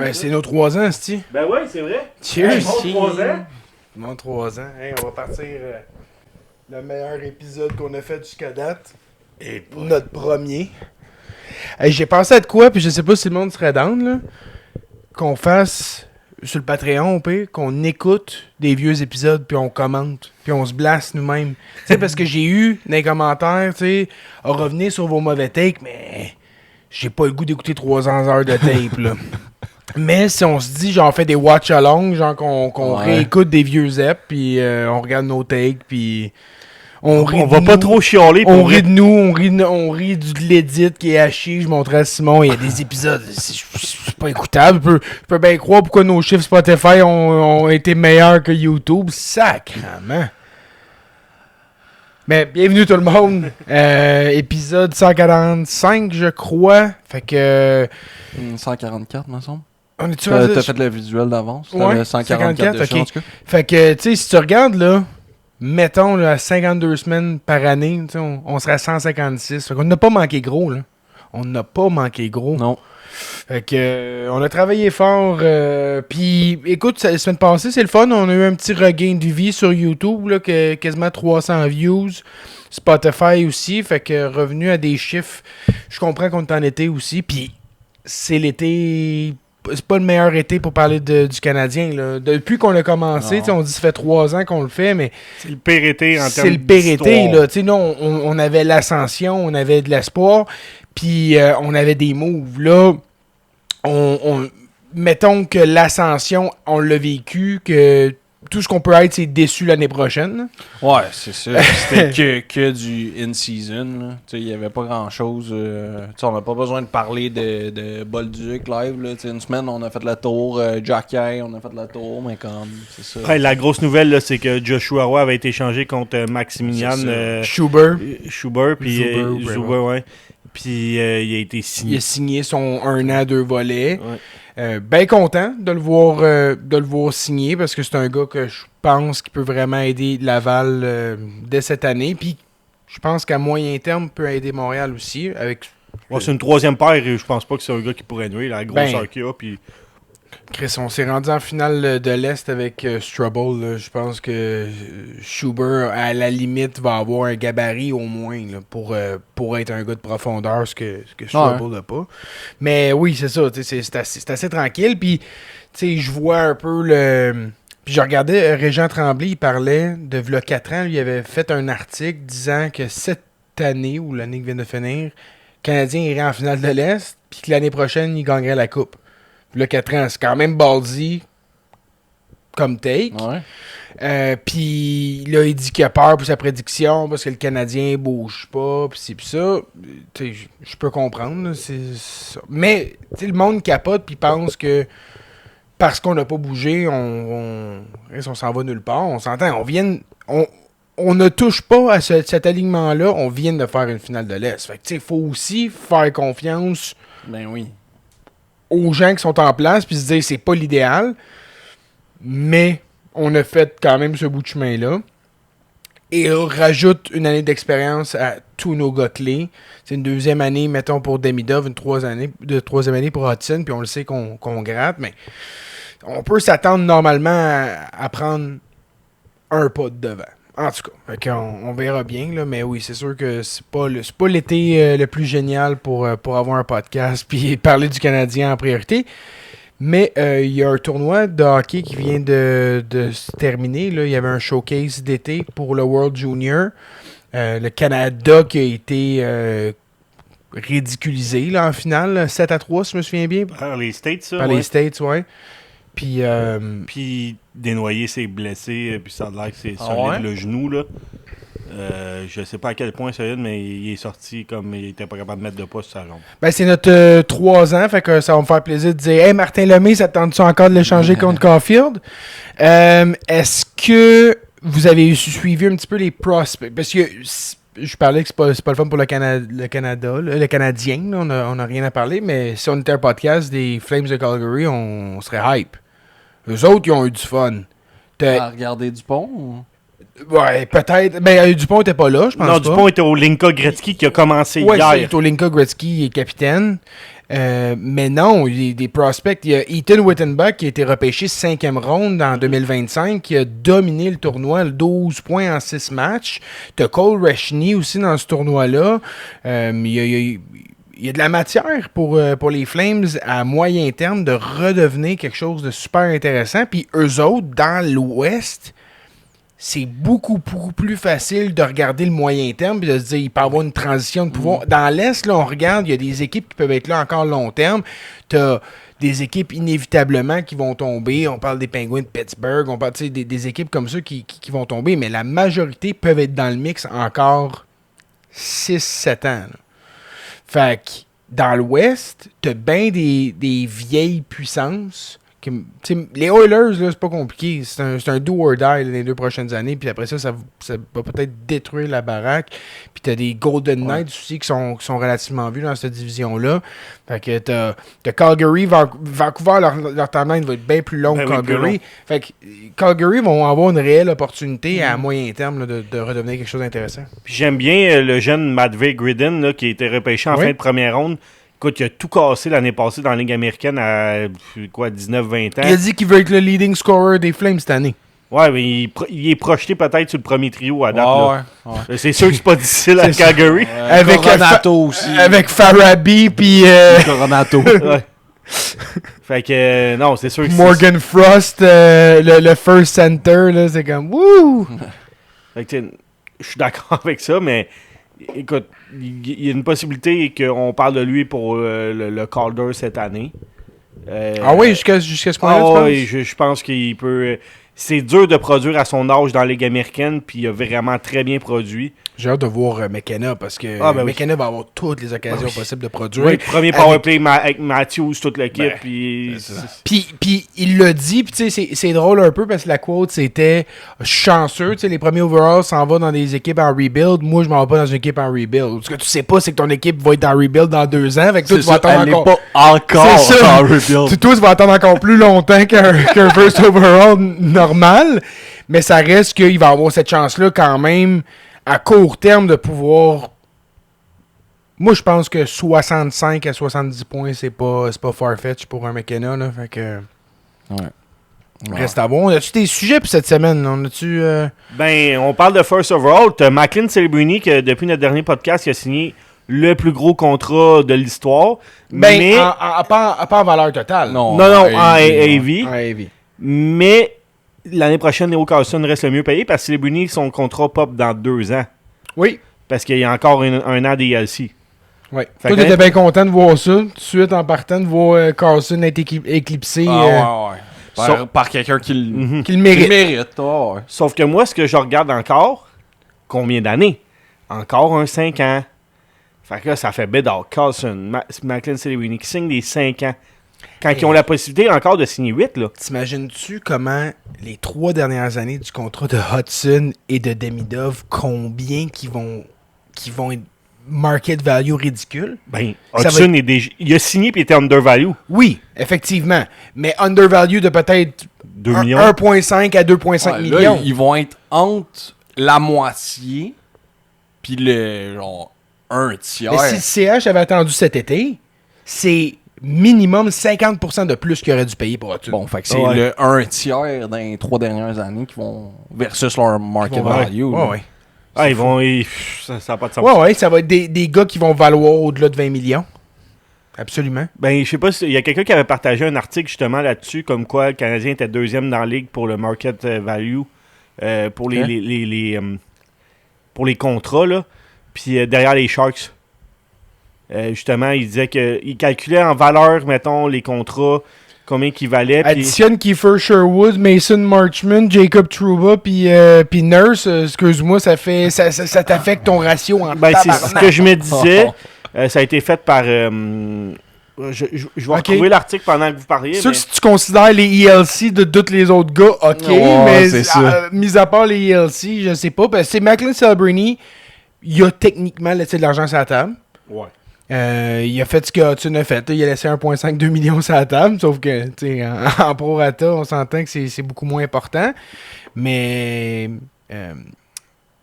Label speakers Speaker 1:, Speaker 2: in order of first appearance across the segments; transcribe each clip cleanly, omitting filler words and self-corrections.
Speaker 1: Ben, c'est nos 3 ans, c'ti.
Speaker 2: Ben ouais, c'est vrai.
Speaker 1: Cheers.
Speaker 2: Hey, mon 3 ans.
Speaker 1: Mon 3 ans. Hey, on va partir le meilleur épisode qu'on a fait jusqu'à date.
Speaker 2: Et
Speaker 1: Notre premier. Hey, j'ai pensé à de quoi, puis je sais pas si le monde serait down, là. Qu'on fasse sur le Patreon, au pire, qu'on écoute des vieux épisodes, puis on commente, puis on se blasse nous-mêmes. Tu sais, parce que j'ai eu dans les commentaires, tu sais, revenez sur vos mauvais takes, mais j'ai pas le goût d'écouter 300 heures de tape, là. Mais si on se dit, genre, on fait des watch-along, genre qu'on réécoute des vieux eps, puis on regarde nos takes, puis on rit.
Speaker 2: On va pas trop chialer.
Speaker 1: On rit de nous, on rit de l'édit qui est haché. Je montrais à Simon, il y a des épisodes, c'est pas écoutable. Je peux bien croire pourquoi nos chiffres Spotify ont été meilleurs que YouTube. Sacrement. Mais bienvenue tout le monde. Épisode 145, je crois. Fait que...
Speaker 3: 144, me semble.
Speaker 1: On est-tu
Speaker 3: T'as fait le visuel d'avance.
Speaker 1: Ouais,
Speaker 3: 144 de
Speaker 1: ok.
Speaker 3: chance, que...
Speaker 1: Fait que, tu sais, si tu regardes, là, mettons, là, à 52 semaines par année, on serait à 156. Fait qu'on n'a pas manqué gros, là. On n'a pas manqué gros.
Speaker 3: Non.
Speaker 1: Fait que, on a travaillé fort. Puis, écoute, la semaine passée, c'est le fun. On a eu un petit regain de vie sur YouTube, là, quasiment 300 views. Spotify aussi. Fait que, revenu à des chiffres. Je comprends qu'on est en été aussi. Puis, c'est l'été... C'est pas le meilleur été pour parler du Canadien. Là. Depuis qu'on a commencé, on dit que ça fait 3 ans qu'on le fait, mais...
Speaker 2: C'est le pire été en termes
Speaker 1: C'est le pire été. Là. Nous, on avait l'ascension, on avait de l'espoir, puis on avait des moves. Là, mettons que l'ascension, on l'a vécu, que tout ce qu'on peut être, c'est déçu l'année prochaine.
Speaker 3: Ouais, c'est ça. C'était que du in-season. Il n'y avait pas grand-chose. On n'a pas besoin de parler de Bolduc live. Là. Une semaine, on a fait le tour. Jockey, on a fait le tour, mais comme, c'est ça.
Speaker 2: Ouais, la grosse nouvelle, là, c'est que Joshua Roy avait été échangé contre Maximilian
Speaker 1: Schubert,
Speaker 2: puis Zuber, ouais. Puis il a été signé.
Speaker 1: Il a signé son 1 an, 2 volets.
Speaker 2: Ouais.
Speaker 1: Bien content de le voir signer parce que c'est un gars que je pense qui peut vraiment aider Laval dès cette année. Puis je pense qu'à moyen terme, peut aider Montréal aussi.
Speaker 2: C'est une troisième paire et je pense pas que c'est un gars qui pourrait nuire. La grosseur qu'il a. Puis...
Speaker 1: Chris, on s'est rendu en finale de l'Est avec Struble. Là. Je pense que Schubert, à la limite, va avoir un gabarit au moins là, pour être un gars de profondeur, ce que Struble n'a pas. Mais oui, c'est ça. C'est assez tranquille. Puis, je vois un peu le... Puis je regardais Régent Tremblay, il parlait de v'là 4 ans. Lui, il avait fait un article disant que cette année, ou l'année qui vient de finir, le Canadien irait en finale de l'Est, puis que l'année prochaine, il gagnerait la Coupe. Là, 4 ans, c'est quand même ballsy comme take.
Speaker 3: Ouais.
Speaker 1: Puis là, il dit qu'il a peur pour sa prédiction parce que le Canadien bouge pas, puis c'est pis ça. Je peux comprendre. Là, c'est ça. Mais le monde capote puis pense que parce qu'on n'a pas bougé, on s'en va nulle part. On s'entend. On ne touche pas à cet alignement-là. On vient de faire une finale de l'Est. Fait que il faut aussi faire confiance.
Speaker 3: Ben oui.
Speaker 1: Aux gens qui sont en place, puis se dire c'est pas l'idéal, mais on a fait quand même ce bout de chemin-là. Et on rajoute une année d'expérience à tous nos gars clés. C'est une 2e année, mettons, pour Demidov, une 3e année pour Hudson, puis on le sait qu'on gratte, mais on peut s'attendre normalement à prendre un pas de devant. En tout cas, on verra bien, là, mais oui, c'est sûr que c'est pas l'été le plus génial pour avoir un podcast puis parler du Canadien en priorité. Mais il y a un tournoi de hockey qui vient de se terminer. Là. Il y avait un showcase d'été pour le World Junior. Le Canada qui a été ridiculisé là, en finale, 7-3, si je me souviens bien.
Speaker 2: Par les States, ça.
Speaker 1: Par les States, ouais.
Speaker 2: Puis Desnoyers s'est blessé, puis ça a l'air que c'est solide le genou, là. Je sais pas à quel point solide, mais il est sorti comme il était pas capable de mettre de poids sur sa jambe.
Speaker 1: Ben, c'est notre 3 ans, fait que ça va me faire plaisir de dire « Hey, Martin Lemay, ça tente-tu encore de l'échanger contre Caulfield? Est-ce que vous avez suivi un petit peu les prospects? Parce que je parlais que c'est pas le fun pour le Canada, le Canadien, là, on n'a rien à parler, mais si on était un podcast des Flames de Calgary, on serait hype. Eux autres, ils ont eu du fun.
Speaker 3: À regarder Dupont ou...
Speaker 1: Ouais, peut-être. Ben, Dupont était pas là, je pense.
Speaker 2: Non, Dupont était au Linka Gretzky qui a commencé hier.
Speaker 1: Ouais, c'est au Linka Gretzky, il est capitaine. Mais non, il y a des prospects. Il y a Ethan Wittenbach qui a été repêché 5e ronde en 2025, qui a dominé le tournoi, 12 points en 6 matchs. T'as Cole Reshny aussi dans ce tournoi-là. Il y a de la matière pour les Flames à moyen terme de redevenir quelque chose de super intéressant. Puis eux autres, dans l'Ouest, c'est beaucoup plus facile de regarder le moyen terme et de se dire il peut y avoir une transition de pouvoir. Dans l'Est, là, on regarde, il y a des équipes qui peuvent être là encore long terme. Tu as des équipes inévitablement qui vont tomber. On parle des Penguins de Pittsburgh, on parle des équipes comme ça qui vont tomber, mais la majorité peuvent être dans le mix encore 6-7 ans. Là. Fait que dans l'Ouest, tu as bien des vieilles puissances. Les Oilers, là, c'est pas compliqué. C'est un do or die là, les 2 prochaines années. Puis après ça va peut-être détruire la baraque. Puis t'as des Golden Knights aussi qui sont relativement vus dans cette division-là. Fait que t'as Calgary, Vancouver, leur timeline va être bien plus long que Calgary. Fait que Calgary vont avoir une réelle opportunité à moyen terme là, de redevenir quelque chose d'intéressant.
Speaker 2: Puis j'aime bien le jeune Matvey Gridin là, qui a été repêché en fin de première ronde. Écoute, il a tout cassé l'année passée dans la Ligue américaine à 19-20 ans.
Speaker 1: Il a dit qu'il veut être le leading scorer des Flames cette année.
Speaker 2: Ouais, mais il est projeté peut-être sur le premier trio à date.
Speaker 3: Ouais.
Speaker 2: C'est sûr que c'est pas difficile à Calgary.
Speaker 1: Avec
Speaker 3: Coronato aussi.
Speaker 1: Avec Farabee puis
Speaker 3: Coronato.
Speaker 2: Ouais. Fait que non, c'est sûr que
Speaker 1: Morgan Frost, le first center, là, c'est comme wouh!
Speaker 2: Fait que je suis d'accord avec ça, mais écoute, il y a une possibilité qu'on parle de lui pour le Calder cette année.
Speaker 1: Oui, jusqu'à ce point-là, tu penses?
Speaker 2: Oui, je pense qu'il peut... C'est dur de produire à son âge dans la Ligue américaine, puis il a vraiment très bien produit.
Speaker 1: J'ai hâte de voir McKenna, parce que McKenna va avoir toutes les occasions possibles de produire.
Speaker 2: Oui, premier powerplay avec Matthews, toute l'équipe. Puis
Speaker 1: il l'a dit, puis tu sais, c'est drôle un peu, parce que la quote, c'était chanceux. Tu sais, les premiers overalls s'en vont dans des équipes en rebuild. Moi, je m'en vais pas dans une équipe en rebuild. Ce que tu sais pas, c'est que ton équipe va être en rebuild dans 2 ans. Fait que toi, tu vas attendre encore.
Speaker 3: Pas encore en rebuild.
Speaker 1: Toi, tu vas attendre encore plus longtemps qu'un first overall normal. Mais ça reste qu'il va avoir cette chance-là quand même à court terme de pouvoir... Moi, je pense que 65 à 70 points, c'est pas far-fetch pour un McKenna. Là, fait que... Reste à voir. On a-tu des sujets pour cette semaine? On a-tu...
Speaker 2: Ben, on parle de first overall. T'as Macklin Celebrini, que depuis notre dernier podcast, il a signé le plus gros contrat de l'histoire.
Speaker 1: Ben,
Speaker 2: mais...
Speaker 1: pas en valeur totale.
Speaker 2: Non, en AV.
Speaker 1: En AV.
Speaker 2: Mais... L'année prochaine, Leo Carlson reste le mieux payé parce que Celebrini, son contrat pop dans 2 ans.
Speaker 1: Oui.
Speaker 2: Parce qu'il y a encore un an DLC.
Speaker 1: Oui. Toi, t'étais bien content de voir ça. Tout de suite, en partant, de voir Carlson être éclipsé.
Speaker 3: Par quelqu'un qui
Speaker 1: le mérite.
Speaker 2: Sauf que moi, ce que je regarde encore, combien d'années? Encore un 5 ans. Fait que là, ça fait Bedard, Carlson, Macklin Celebrini qui signent des 5 ans. Quand ils ont la possibilité encore de signer 8, là.
Speaker 1: T'imagines-tu comment les 3 dernières années du contrat de Hudson et de Demidov, combien qui vont être market value ridicule?
Speaker 2: Ben, Hudson il a signé et il était undervalue.
Speaker 1: Oui, effectivement. Mais undervalue de peut-être
Speaker 2: 2 millions.
Speaker 1: 1,5 à 2,5 millions.
Speaker 3: Là, ils vont être entre la moitié puis le genre un tiers.
Speaker 1: Mais si le CH avait attendu cet été, c'est minimum 50% de plus qu'il aurait dû payer pour Hudson.
Speaker 3: Bon, fait que c'est le 1 tiers dans les 3 dernières années qui vont versus leur market value.
Speaker 2: Ils vont... Ça n'a pas de sens.
Speaker 1: Ouais, ça va être des gars qui vont valoir au-delà de 20 millions. Absolument.
Speaker 2: Ben, je sais pas, il y a quelqu'un qui avait partagé un article justement là-dessus, comme quoi le Canadien était 2e dans la ligue pour le market value, pour pour les contrats, là. Puis derrière les Sharks. Justement, il disait qu'il calculait en valeur, mettons, les contrats, combien qu'ils valaient.
Speaker 1: Additionne Kiefer Sherwood, Mason Marchman, Jacob Trouba, puis Nurse. Excuse-moi, ça t'affecte ton ratio en tabarnak.
Speaker 2: C'est ce que je me disais. Ça a été fait par... je vais retrouver l'article pendant que vous parliez.
Speaker 1: C'est sûr que si tu considères les ELC de tous les autres gars, mais mis à part les ELC, je sais pas. Parce que c'est Macklin Celebrini, il a techniquement laissé de l'argent sur la table.
Speaker 2: Ouais.
Speaker 1: Il a fait ce que Hudson a fait. Il a laissé 1,5-2 millions sur la table. Sauf que en prorata, on s'entend que c'est beaucoup moins important. Mais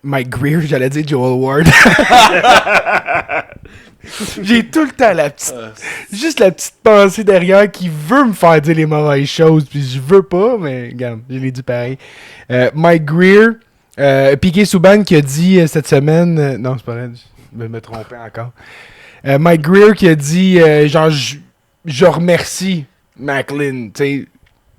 Speaker 1: Mike Greer, j'allais dire Joel Ward. J'ai tout le temps juste la petite pensée derrière qui veut me faire dire les mauvaises choses, puis je veux pas, mais regarde, je l'ai dit pareil. Mike Greer, Piqué Souban qui a dit cette semaine, non c'est pas vrai, je vais me tromper encore. Mike Greer qui a dit, genre, je remercie Macklin, tu sais.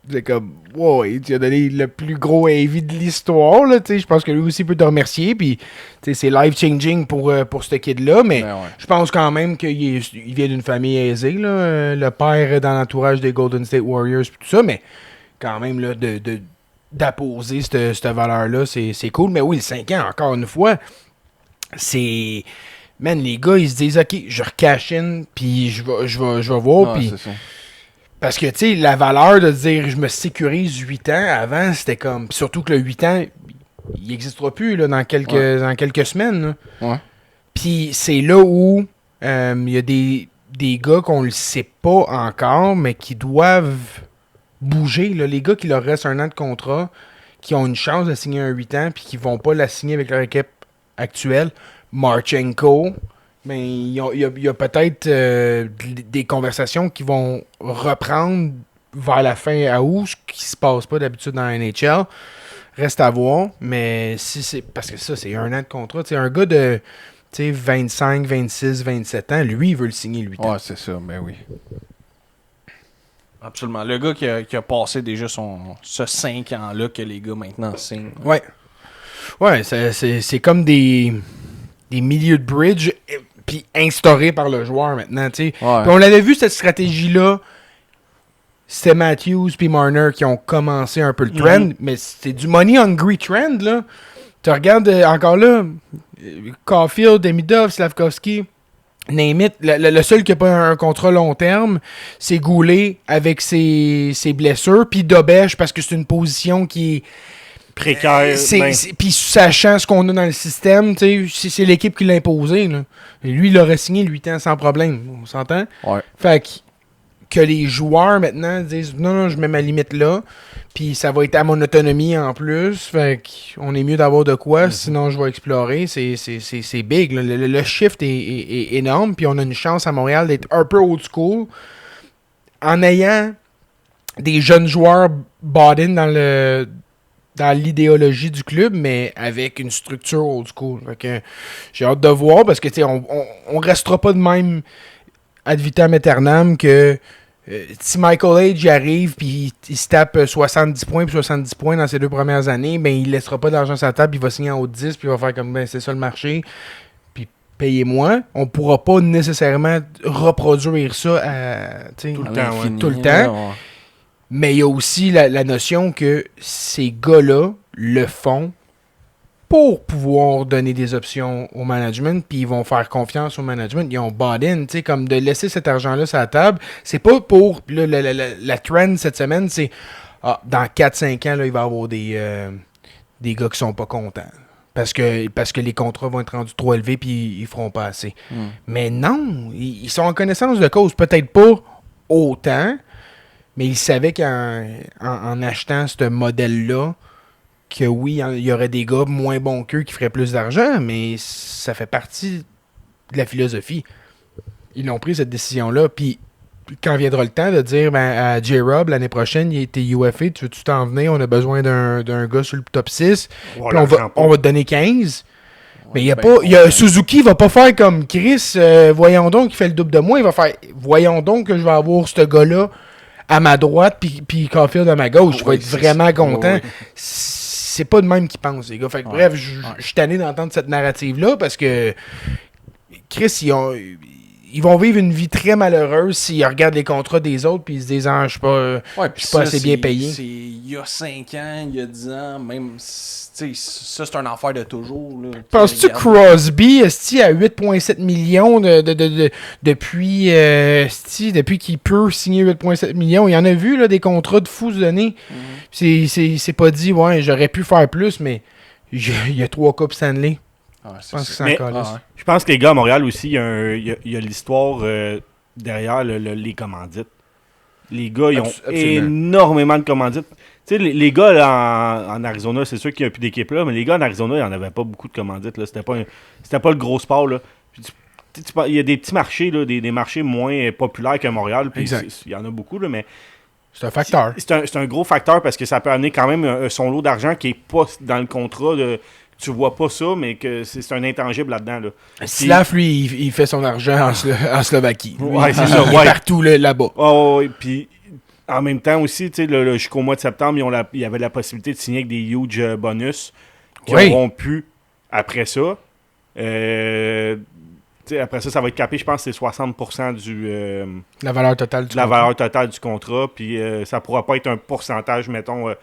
Speaker 1: C'est comme, wow, tu as donné le plus gros AV de l'histoire, là, tu sais. Je pense que lui aussi peut te remercier, puis, tu sais, c'est life-changing pour ce kid-là, mais je pense quand même qu'il vient d'une famille aisée, là. Le père dans l'entourage des Golden State Warriors, puis tout ça, mais quand même, là, d'apposer cette valeur-là, c'est cool. Mais oui, le 5 ans, encore une fois, c'est... Man, les gars, ils se disent, OK, je recash in, puis je vais voir, puis... Parce que, tu sais, la valeur de dire je me sécurise 8 ans, avant, c'était comme... Surtout que le 8 ans, il n'existera plus là, dans quelques semaines.
Speaker 3: Ouais.
Speaker 1: Puis c'est là où il y a des gars qu'on le sait pas encore, mais qui doivent bouger. Là. Les gars qui leur restent un an de contrat, qui ont une chance de signer un 8 ans, puis qui vont pas la signer avec leur équipe actuelle. Marchenko... Mais il y a peut-être des conversations qui vont reprendre vers la fin août, ce qui se passe pas d'habitude dans la NHL. Reste à voir, mais si c'est parce que ça, c'est un an de contrat. T'sais, un gars de 25, 26, 27 ans, lui, il veut le signer 8 ans.
Speaker 3: Ouais, c'est ça, ben oui. Absolument. Le gars qui a passé déjà ce 5 ans-là que les gars maintenant signent.
Speaker 1: Ouais. Ouais, c'est comme des milieux de bridge... puis instauré par le joueur maintenant, tu sais. Ouais. Puis on l'avait vu, cette stratégie-là, c'était Matthews puis Marner qui ont commencé un peu le trend, mais c'est du money hungry trend, là. Tu regardes encore là, Caulfield, Demidov, Slavkovski, name it, le seul qui n'a pas un contrat long terme, c'est Goulet avec ses blessures, puis Dobèche parce que c'est une position qui est
Speaker 2: précaire.
Speaker 1: Puis sachant ce qu'on a dans le système, c'est l'équipe qui l'a imposé. Là. Et lui, il aurait signé le 8 ans sans problème. On s'entend?
Speaker 3: Ouais.
Speaker 1: Fait que les joueurs maintenant disent non, je mets ma limite là. Puis ça va être à mon autonomie en plus. Fait qu'on est mieux d'avoir de quoi, sinon je vais explorer. C'est big. Là. Le shift est énorme. Puis on a une chance à Montréal d'être un peu old school en ayant des jeunes joueurs bought in dans l'idéologie du club, mais avec une structure old school. Fait que j'ai hâte de voir parce que on restera pas de même ad vitam aeternam que si Michael Age arrive puis il se tape 70 points puis 70 points dans ses 2 premières années, ben il laissera pas d'argent sur la table, il va signer en haut de 10 puis il va faire comme ben c'est ça le marché. Puis payez-moi. On pourra pas nécessairement reproduire ça tout le temps.
Speaker 3: Ouais.
Speaker 1: Mais il y a aussi la notion que ces gars-là le font pour pouvoir donner des options au management, puis ils vont faire confiance au management. Ils ont bought in, tu sais, comme de laisser cet argent-là sur la table. C'est pas pour... Là, la trend cette semaine, c'est dans 4-5 ans, là, il va y avoir des gars qui sont pas contents. Parce que les contrats vont être rendus trop élevés, puis ils feront pas assez. Mais non, ils sont en connaissance de cause. Peut-être pas autant... Mais il savait qu'en achetant ce modèle-là, que oui, il y aurait des gars moins bons qu'eux qui feraient plus d'argent, mais ça fait partie de la philosophie. Ils ont pris cette décision-là, puis quand viendra le temps de dire à J-Rob, l'année prochaine, il était UFA, tu veux-tu t'en venir, on a besoin d'un gars sur le top 6, puis on va te donner 15. Mais Suzuki va pas faire comme Chris, voyons donc, il fait le double de moi, il va faire, voyons donc que je vais avoir ce gars-là à ma droite, puis Caulfield à ma gauche. Je vais être vraiment content. C'est pas de même qu'ils pensent, les gars. Fait que, bref, je suis tanné d'entendre cette narrative-là parce que Chris, ils vont vivre une vie très malheureuse s'ils regardent les contrats des autres puis ils se disent je suis pas assez bien payé.
Speaker 3: Il y a 5 ans, il y a 10 ans, même ça c'est un affaire de toujours.
Speaker 1: Penses-tu Crosby à 8,7 millions depuis qu'il peut signer 8,7 millions? Il y en a vu là, des contrats de fous donnés. C'est pas dit j'aurais pu faire plus, mais il y a 3 Coupes Stanley. Je pense que c'est encore là.
Speaker 2: Je pense que les gars à Montréal aussi, il y a l'histoire derrière les commandites. Les gars, ils ont énormément de commandites. sais, les gars là, en Arizona, c'est sûr qu'il n'y a plus d'équipe là, mais les gars en Arizona, il n'y en avait pas beaucoup de commandites. Là. C'était pas le gros sport. Là. Puis il y a des petits marchés, là, des marchés moins populaires que Montréal. Puis il y en a beaucoup, là, mais.
Speaker 1: C'est un facteur.
Speaker 2: C'est un gros facteur parce que ça peut amener quand même son lot d'argent qui n'est pas dans le contrat. Tu vois pas ça, mais que c'est un intangible là-dedans. Là.
Speaker 1: Slav, lui, il fait son argent en Slovaquie. Lui,
Speaker 2: ouais, c'est ça.
Speaker 1: Il est partout là-bas.
Speaker 2: Oh, ouais, puis en même temps aussi, tu sais, jusqu'au mois de septembre, il y avait la possibilité de signer avec des huge bonus qui auront pu après ça. Après ça, ça va être capé, je pense que c'est 60%
Speaker 1: la valeur totale du
Speaker 2: contrat. La valeur totale du contrat, puis ça pourra pas être un pourcentage, mettons...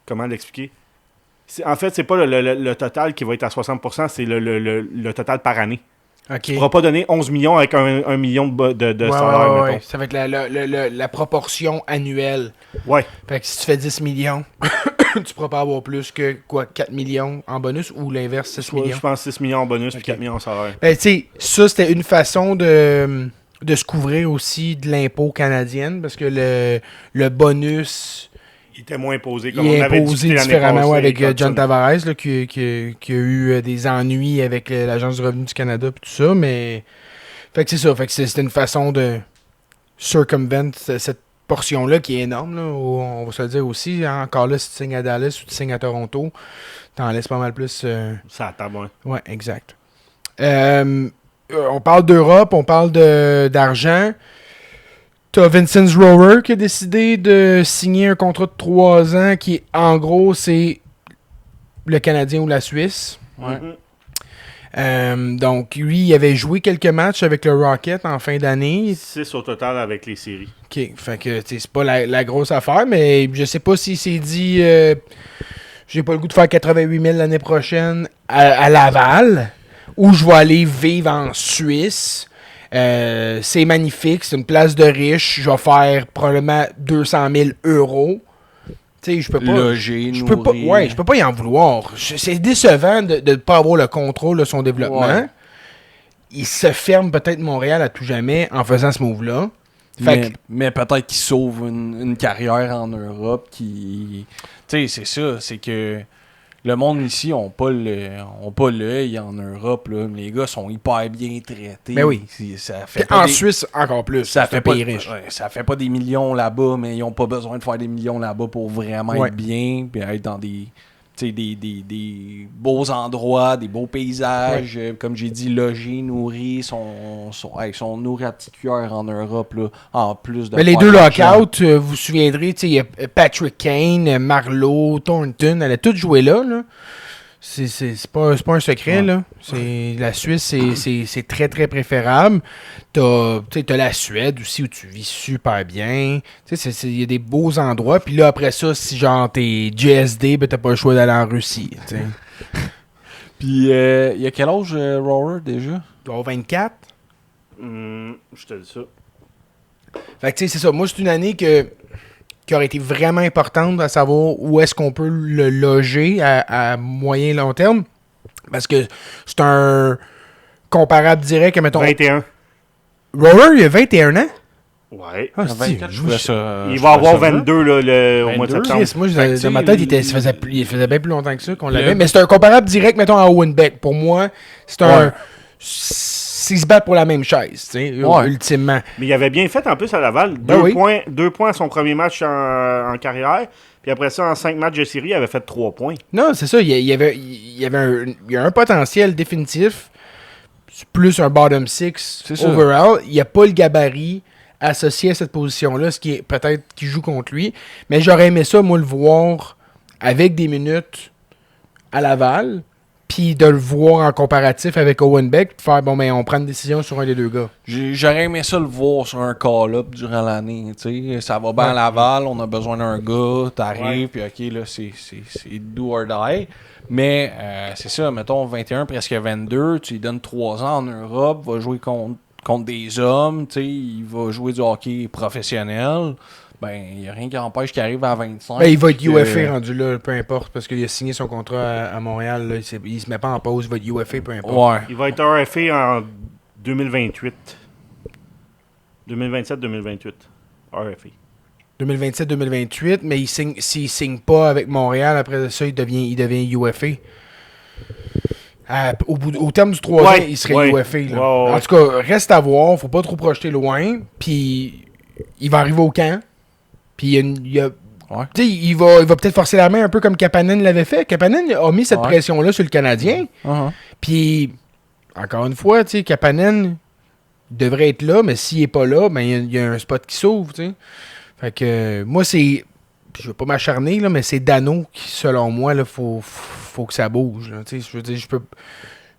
Speaker 2: comment l'expliquer? En fait, c'est pas le total qui va être à 60%, c'est le total par année. Okay. Tu ne pourras pas donner 11 millions avec 1 million de salaire, mettons.
Speaker 1: Ça va être la proportion annuelle.
Speaker 2: Ouais.
Speaker 1: Fait que si tu fais 10 millions, tu pourras pas avoir plus que 4 millions en bonus ou l'inverse, 6 millions?
Speaker 2: Je pense 6 millions en bonus puis 4 millions en salaire.
Speaker 1: Ben, tu sais, ça, c'était une façon de se couvrir aussi de l'impôt canadienne parce que le bonus...
Speaker 2: Il était moins imposé, comme
Speaker 1: on
Speaker 2: avait
Speaker 1: imposé différemment avec John Tavares, là, qui a eu des ennuis avec l'Agence du revenu du Canada et tout ça, mais... Fait que c'est ça, fait que c'était une façon de circumvent cette portion-là qui est énorme, là, on va se le dire aussi. Encore là, si tu signes à Dallas ou tu signes à Toronto, t'en laisses pas mal plus...
Speaker 2: Ça attend, ouais.
Speaker 1: Ouais, exact. On parle d'Europe, on parle d'argent. T'as Vincent Rower qui a décidé de signer un contrat de 3 ans qui, en gros, c'est le Canadien ou la Suisse.
Speaker 3: Ouais.
Speaker 1: Donc, lui, il avait joué quelques matchs avec le Rocket en fin d'année.
Speaker 2: 6 au total avec les séries.
Speaker 1: OK, fait que c'est pas la grosse affaire, mais je sais pas s'il s'est dit j'ai pas le goût de faire 88 000 l'année prochaine à Laval, ou je vais aller vivre en Suisse. C'est magnifique, c'est une place de riche. Je vais faire probablement 200 000 €. Tu sais, je peux pas.
Speaker 3: Loger,
Speaker 1: je peux pas. Ouais, je peux pas y en vouloir. C'est décevant de ne pas avoir le contrôle de son développement. Ouais. Il se ferme peut-être Montréal à tout jamais en faisant ce move-là.
Speaker 3: Mais peut-être qu'il sauve une carrière en Europe qui. Tu sais, c'est ça. C'est que. Le monde ici n'a pas l'œil en Europe. Là. Les gars sont hyper bien traités.
Speaker 1: Ben oui.
Speaker 3: Ça fait
Speaker 1: en Suisse, encore plus.
Speaker 3: Ça fait
Speaker 1: pas,
Speaker 3: riche. Ouais, ça fait pas des millions là-bas, mais ils n'ont pas besoin de faire des millions là-bas pour vraiment être bien et être dans des beaux endroits, des beaux paysages. Comme j'ai dit, logés, nourris, sont nourris à petit cœur en Europe, là, en plus de...
Speaker 1: Mais les deux lockouts, vous vous souviendrez, il y a Patrick Kane, Marleau, Thornton, elle a toutes joué là. C'est pas un secret, là. La Suisse, c'est très, très préférable. T'as la Suède aussi, où tu vis super bien. Il y a des beaux endroits. Puis là, après ça, si genre t'es GSD, ben t'as pas le choix d'aller en Russie.
Speaker 3: Puis, il y a quel âge, Rower, déjà?
Speaker 1: Il doit avoir 24.
Speaker 2: Je te dis ça.
Speaker 1: Fait que, c'est ça. Moi, c'est une année qui aurait été vraiment importante à savoir où est-ce qu'on peut le loger à moyen long terme. Parce que c'est un comparable direct à, mettons...
Speaker 2: 21.
Speaker 1: Rower, il a 21 ans?
Speaker 2: Ouais.
Speaker 1: Ah,
Speaker 3: 24,
Speaker 2: il va avoir 22 là, au mois de septembre.
Speaker 1: Moi, dans ma tête, il faisait bien plus longtemps que ça qu'on l'avait. Mais c'est un comparable direct, mettons, à Owen Beck. Pour moi, c'est un... S'ils se battent pour la même chaise, ultimement.
Speaker 2: Mais il avait bien fait en plus à Laval. 2 points à son premier match en carrière. Puis après ça, en 5 matchs de série, il avait fait 3 points.
Speaker 1: Non, c'est ça. Il y a un potentiel définitif. Plus un bottom 6 overall. Il n'y a pas le gabarit associé à cette position-là, ce qui est peut-être qui joue contre lui. Mais j'aurais aimé ça, moi, le voir avec des minutes à Laval. Puis de le voir en comparatif avec Owen Beck, de faire, on prend une décision sur un des deux gars.
Speaker 3: J'aurais aimé ça le voir sur un call-up durant l'année. Ça va bien à Laval, on a besoin d'un gars, t'arrives, puis OK, là, c'est do or die. Mais c'est ça, mettons 21, presque 22, tu lui donnes 3 ans en Europe, va jouer contre des hommes, il va jouer du hockey professionnel. Il n'y a rien qui empêche qu'il arrive à 25.
Speaker 1: Il va être UFA rendu là, peu importe, parce qu'il a signé son contrat à Montréal. Là, il se met pas en pause, il va être UFA, peu importe.
Speaker 3: Ouais.
Speaker 2: Il va être RFA en 2028. 2027-2028. RFA.
Speaker 1: 2027-2028, mais s'il signe pas avec Montréal, après ça, il devient UFA. Au terme du 3 ans, il serait UFA. Là. En tout cas, reste à voir. Faut pas trop projeter loin. Puis, il va arriver au camp. Puis, il va peut-être forcer la main un peu comme Kapanen l'avait fait. Kapanen a mis cette pression-là sur le Canadien. Puis, encore une fois, Kapanen devrait être là, mais s'il est pas là, ben il y a un spot qui s'ouvre. Fait que moi, c'est... Je veux pas m'acharner, là, mais c'est Dano qui, selon moi, il faut que ça bouge. Là, je veux dire,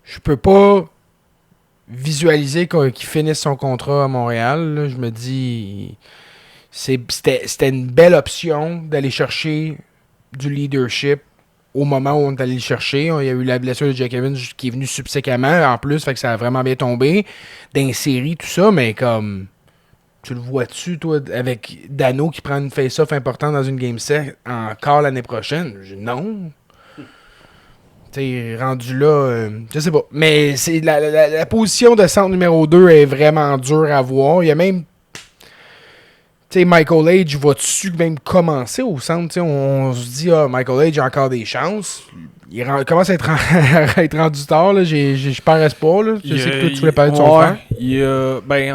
Speaker 1: je peux pas visualiser qu'il finisse son contrat à Montréal. Là. Je me dis, c'était une belle option d'aller chercher du leadership au moment où on est allé le chercher. Il y a eu la blessure de Jack Evans qui est venue subséquemment en plus, fait que ça a vraiment bien tombé. Dans série, tout ça, mais comme... Tu le vois-tu, toi, avec Dano qui prend une face-off importante dans une game set encore l'année prochaine? Non. T'sais, rendu là, je sais pas. Mais c'est la position de centre numéro 2 est vraiment dure à voir. Il y a même... T'sais, Michael Age va-tu même commencer au centre? On se dit, Michael Age a encore des chances. Il commence à être rendu tard. Je perds espoir. Là. Je sais que toi, tu voulais parler de son frère.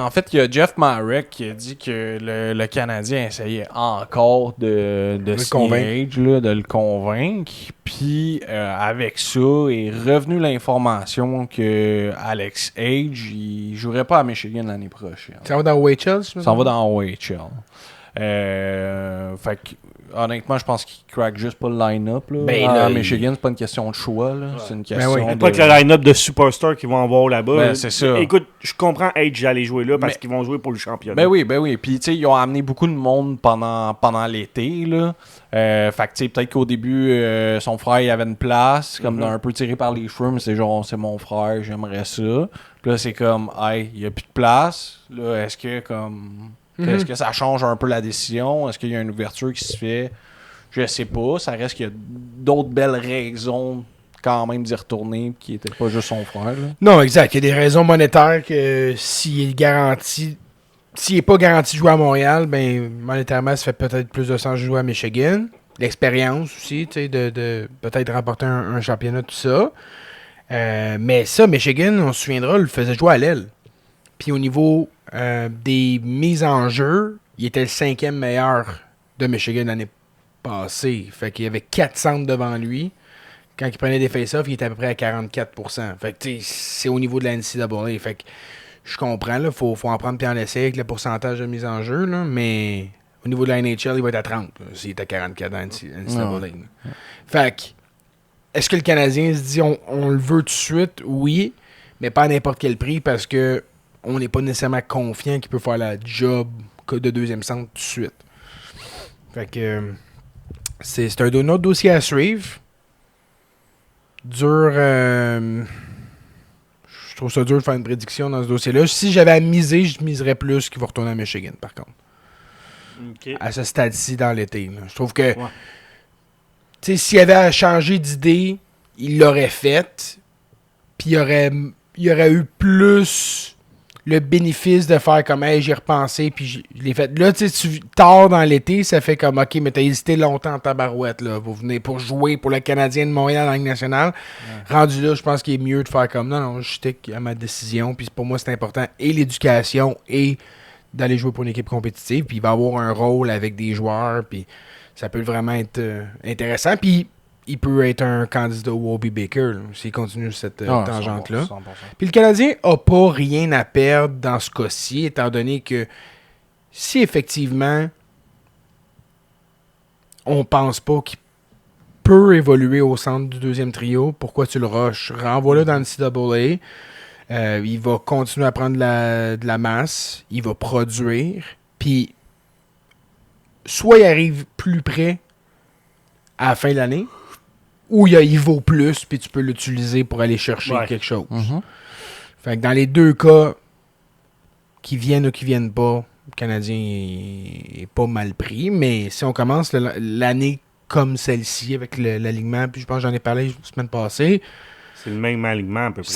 Speaker 3: En fait, il y a Jeff Marek qui a dit que le Canadien essayait encore de Age, là, de le convaincre. Puis, avec ça, est revenu l'information que Alex Age, il jouerait pas à Michigan l'année prochaine.
Speaker 1: Ça va dans OHL?
Speaker 3: Ça va dans OHL. Fait que, honnêtement, je pense qu'il craque juste pas le line-up. À Michigan, c'est pas une question de choix. Là. C'est une question
Speaker 2: pas que le line-up de superstars qu'ils vont avoir là-bas.
Speaker 3: C'est ça.
Speaker 2: Écoute, je comprends Age d'aller jouer là parce qu'ils vont jouer pour le championnat.
Speaker 3: Ben oui. Puis, tu sais, ils ont amené beaucoup de monde pendant l'été. Là. Fait que, tu sais, peut-être qu'au début, son frère, il avait une place, comme un peu tiré par les cheveux, mais c'est genre, c'est mon frère, j'aimerais ça. Puis là, c'est comme, hey, il y a plus de place. Là, est-ce que, comme... Est-ce que ça change un peu la décision? Est-ce qu'il y a une ouverture qui se fait? Je sais pas. Ça reste qu'il y a d'autres belles raisons quand même d'y retourner qui n'étaient pas juste son frère. Là.
Speaker 1: Non, exact. Il y a des raisons monétaires que s'il n'est pas garanti de jouer à Montréal, ben monétairement, ça fait peut-être plus de sens de jouer à Michigan. L'expérience aussi, tu sais, de peut-être remporter un championnat, tout ça. Mais ça, Michigan, on se souviendra, le faisait jouer à l'aile. Puis au niveau des mises en jeu, il était le 5e meilleur de Michigan l'année passée. Fait qu'il y avait 4 centres devant lui. Quand il prenait des face-offs, il était à peu près à 44%. Fait que c'est au niveau de la NCAA. Fait que je comprends, là, faut en prendre puis en laisser avec le pourcentage de mise en jeu, là, mais au niveau de la NHL, il va être à 30, s'il est à 44 dans la NCAA. Fait que, est-ce que le Canadien se dit on le veut tout de suite? Oui, mais pas à n'importe quel prix parce que on n'est pas nécessairement confiant qu'il peut faire la job de deuxième centre tout de suite. Fait que c'est un autre dossier à suivre. Dur. Je trouve ça dur de faire une prédiction dans ce dossier-là. Si j'avais à miser, je miserais plus qu'il va retourner à Michigan, par contre.
Speaker 2: Okay.
Speaker 1: À ce stade-ci dans l'été. Là. Je trouve que s'il avait à changer d'idée, il l'aurait fait. Puis il y aurait eu plus le bénéfice de faire comme hey, j'y ai repensé puis je l'ai fait. Là, tu sais, tard dans l'été, ça fait comme OK, mais t'as hésité longtemps en tabarouette, là. Vous venez pour jouer pour le Canadien de Montréal en Ligue nationale. Ouais. Rendu là, je pense qu'il est mieux de faire comme non, je stick à ma décision. Puis pour moi, c'est important. Et l'éducation et d'aller jouer pour une équipe compétitive. Puis il va avoir un rôle avec des joueurs. Puis ça peut vraiment être intéressant. Puis il peut être un candidat au Wobie Baker s'il continue cette tangente-là. 100%. Puis le Canadien n'a pas rien à perdre dans ce cas-ci, étant donné que si effectivement on pense pas qu'il peut évoluer au centre du deuxième trio, pourquoi tu le rushes? Renvoie-le dans le NCAA. Il va continuer à prendre de la masse. Il va produire. Puis soit il arrive plus près à la fin de l'année, ou il vaut plus, puis tu peux l'utiliser pour aller chercher quelque chose. Mm-hmm. Fait que dans les deux cas, qui viennent ou qui viennent pas, le Canadien est pas mal pris. Mais si on commence l'année comme celle-ci, avec l'alignement, puis je pense que j'en ai parlé la semaine passée.
Speaker 2: C'est le même alignement à peu près.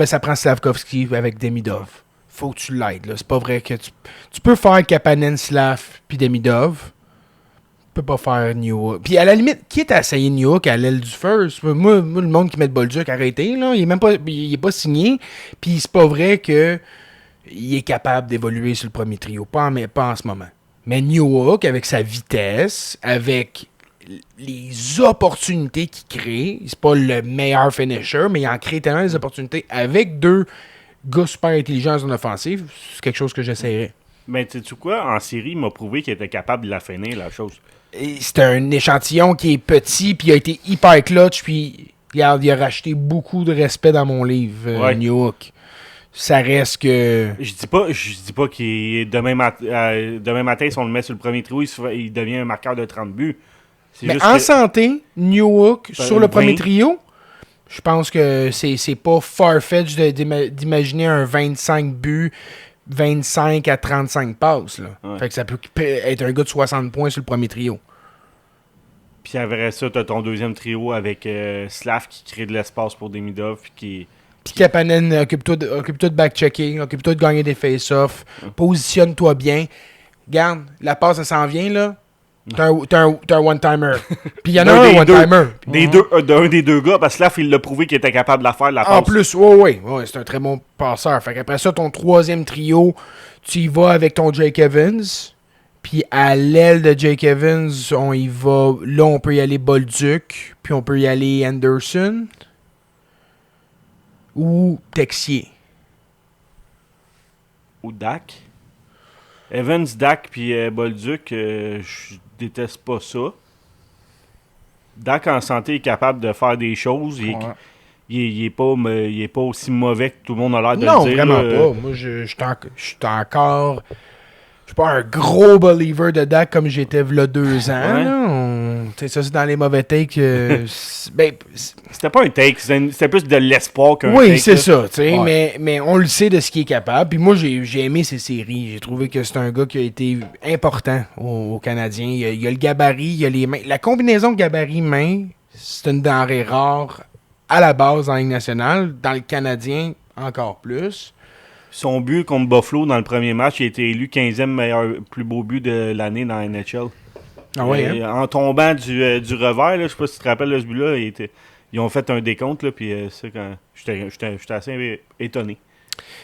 Speaker 1: Ça prend Slavkovski avec Demidov. faut que tu l'aides. Là. C'est pas vrai que tu peux faire Kapanen, Slav puis Demidov. Tu peux pas faire Newhook. Puis à la limite, qui est à essayer Newhook à l'aile du first? Moi, le monde qui met le Bolduc, arrêtez. Là. Il est pas signé. Puis c'est pas vrai que il est capable d'évoluer sur le premier trio. Pas en ce moment. Mais Newhook, avec sa vitesse, avec les opportunités qu'il crée, c'est pas le meilleur finisher, mais il en crée tellement des opportunités avec 2 gars super intelligents en offensive, c'est quelque chose que j'essaierais.
Speaker 2: Mais tu sais quoi, en série, il m'a prouvé qu'il était capable de la finir, la chose.
Speaker 1: Et c'est un échantillon qui est petit, puis il a été hyper clutch, puis regarde, il a racheté beaucoup de respect dans mon livre, Newhook. Ça reste que...
Speaker 2: Je dis pas qu'il demain matin, si on le met sur le premier trio, il devient un marqueur de 30 buts.
Speaker 1: Mais en santé, Newhook sur le premier trio, je pense que c'est pas far-fetched d'imaginer un 25 buts, 25 à 35 passes. Là.
Speaker 2: Ouais.
Speaker 1: Fait que ça peut être un gars de 60 points sur le premier trio.
Speaker 2: Puis après ça, t'as ton deuxième trio avec Slav qui crée de l'espace pour Demidov. Puis
Speaker 1: Kapanen, occupe-toi de back-checker, occupe-toi de gagner des face-offs, positionne-toi bien. Regarde, la passe, ça s'en vient, là. T'as un one-timer. Puis il y en a un one-timer.
Speaker 2: Un des deux gars, parce que Slav, il l'a prouvé qu'il était capable de la faire, la passe.
Speaker 1: En plus, ouais, c'est un très bon passeur. Fait qu'après ça, ton troisième trio, tu y vas avec ton Jake Evans. Puis à l'aile de Jake Evans, on y va. Là, on peut y aller Bolduc. Puis on peut y aller Anderson. Ou Texier.
Speaker 2: Ou Dak. Evans, Dak, puis Bolduc, je déteste pas ça. Dak en santé est capable de faire des choses. Il est pas aussi mauvais que tout le monde a l'air de le dire.
Speaker 1: Non, vraiment pas. Moi, je suis encore... Je suis pas un gros believer de Dak comme j'étais v'là 2 ans. Ouais. Ça, c'est dans les mauvais takes.
Speaker 2: C'était pas un take, c'était plus de l'espoir qu'un take.
Speaker 1: Oui, c'est ça. Mais on le sait de ce qu'il est capable. Puis moi, j'ai aimé ses séries. J'ai trouvé que c'est un gars qui a été important aux Canadiens. Il y a le gabarit, il y a les mains. La combinaison gabarit-main, c'est une denrée rare à la base en Ligue nationale. Dans le Canadien, encore plus.
Speaker 2: Son but contre Buffalo dans le premier match, il a été élu 15e plus beau but de l'année dans la NHL.
Speaker 1: Ah ouais,
Speaker 2: En tombant du revers, là, je sais pas si tu te rappelles de ce but-là, ils ont fait un décompte, là, puis j'étais assez étonné.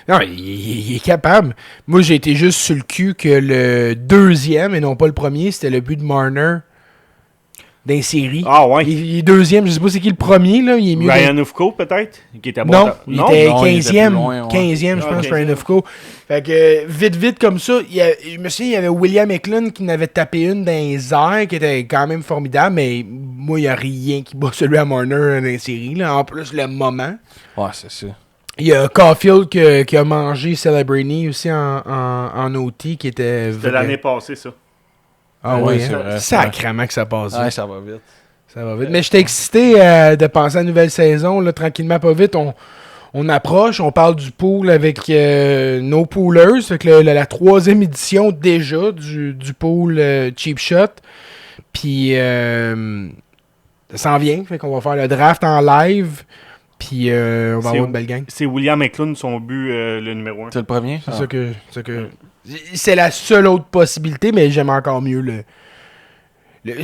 Speaker 1: Non, il est capable. Moi, j'ai été juste sur le cul que le deuxième, et non pas le premier, c'était le but de Marner d'un série.
Speaker 2: Ah ouais.
Speaker 1: Il est deuxième, je sais pas c'est qui le premier, là. Il est mieux.
Speaker 2: Ryan Ufko, peut-être? Qui était bon.
Speaker 1: Non, il était 15e.
Speaker 3: Loin, ouais.
Speaker 1: 15e, je pense, Ryan Ufko. Fait que, vite comme ça, je me souviens, il y avait William Eklund qui n'avait tapé une dans les airs, qui était quand même formidable, mais moi, il n'y a rien qui bat celui à Marner dans les séries, là. En plus, le moment.
Speaker 3: Ouais, c'est ça.
Speaker 1: Il y a Caulfield qui a mangé Celebrini aussi en OT, qui était...
Speaker 2: C'était l'année passée, ça.
Speaker 1: Ah
Speaker 3: ouais,
Speaker 1: oui,
Speaker 3: c'est
Speaker 1: hein?
Speaker 3: vrai.
Speaker 1: Sacrément que ça passe vite.
Speaker 3: Ouais, ça va vite.
Speaker 1: Ça va vite. Mais j'étais excité de penser à la nouvelle saison, là, tranquillement, pas vite. On approche, on parle du pool avec nos poolers. Fait que la 3e édition déjà du pool Cheap Shot. Puis ça s'en vient. Fait qu'on va faire le draft en live. Puis on va avoir une belle gang.
Speaker 2: C'est William Eklund, son but, le numéro 1.
Speaker 3: C'est le premier?
Speaker 1: C'est ça que... C'est la seule autre possibilité, mais j'aime encore mieux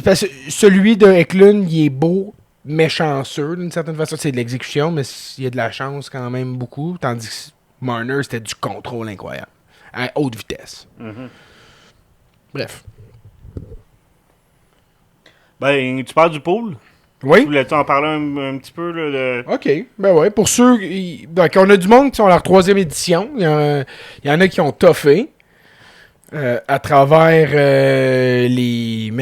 Speaker 1: parce que celui de Eklund, il est beau, mais chanceux, d'une certaine façon. C'est de l'exécution, mais il y a de la chance quand même beaucoup. Tandis que Marner, c'était du contrôle incroyable. À haute vitesse.
Speaker 2: Mm-hmm.
Speaker 1: Bref.
Speaker 2: Ben, tu parles du pool?
Speaker 1: Oui?
Speaker 2: Voulais-tu en parler un petit peu? Là,
Speaker 1: OK. Ben ouais. Pour ceux... Donc, on a du monde qui sont à leur 3e édition. Il y en a qui ont toffé. À travers les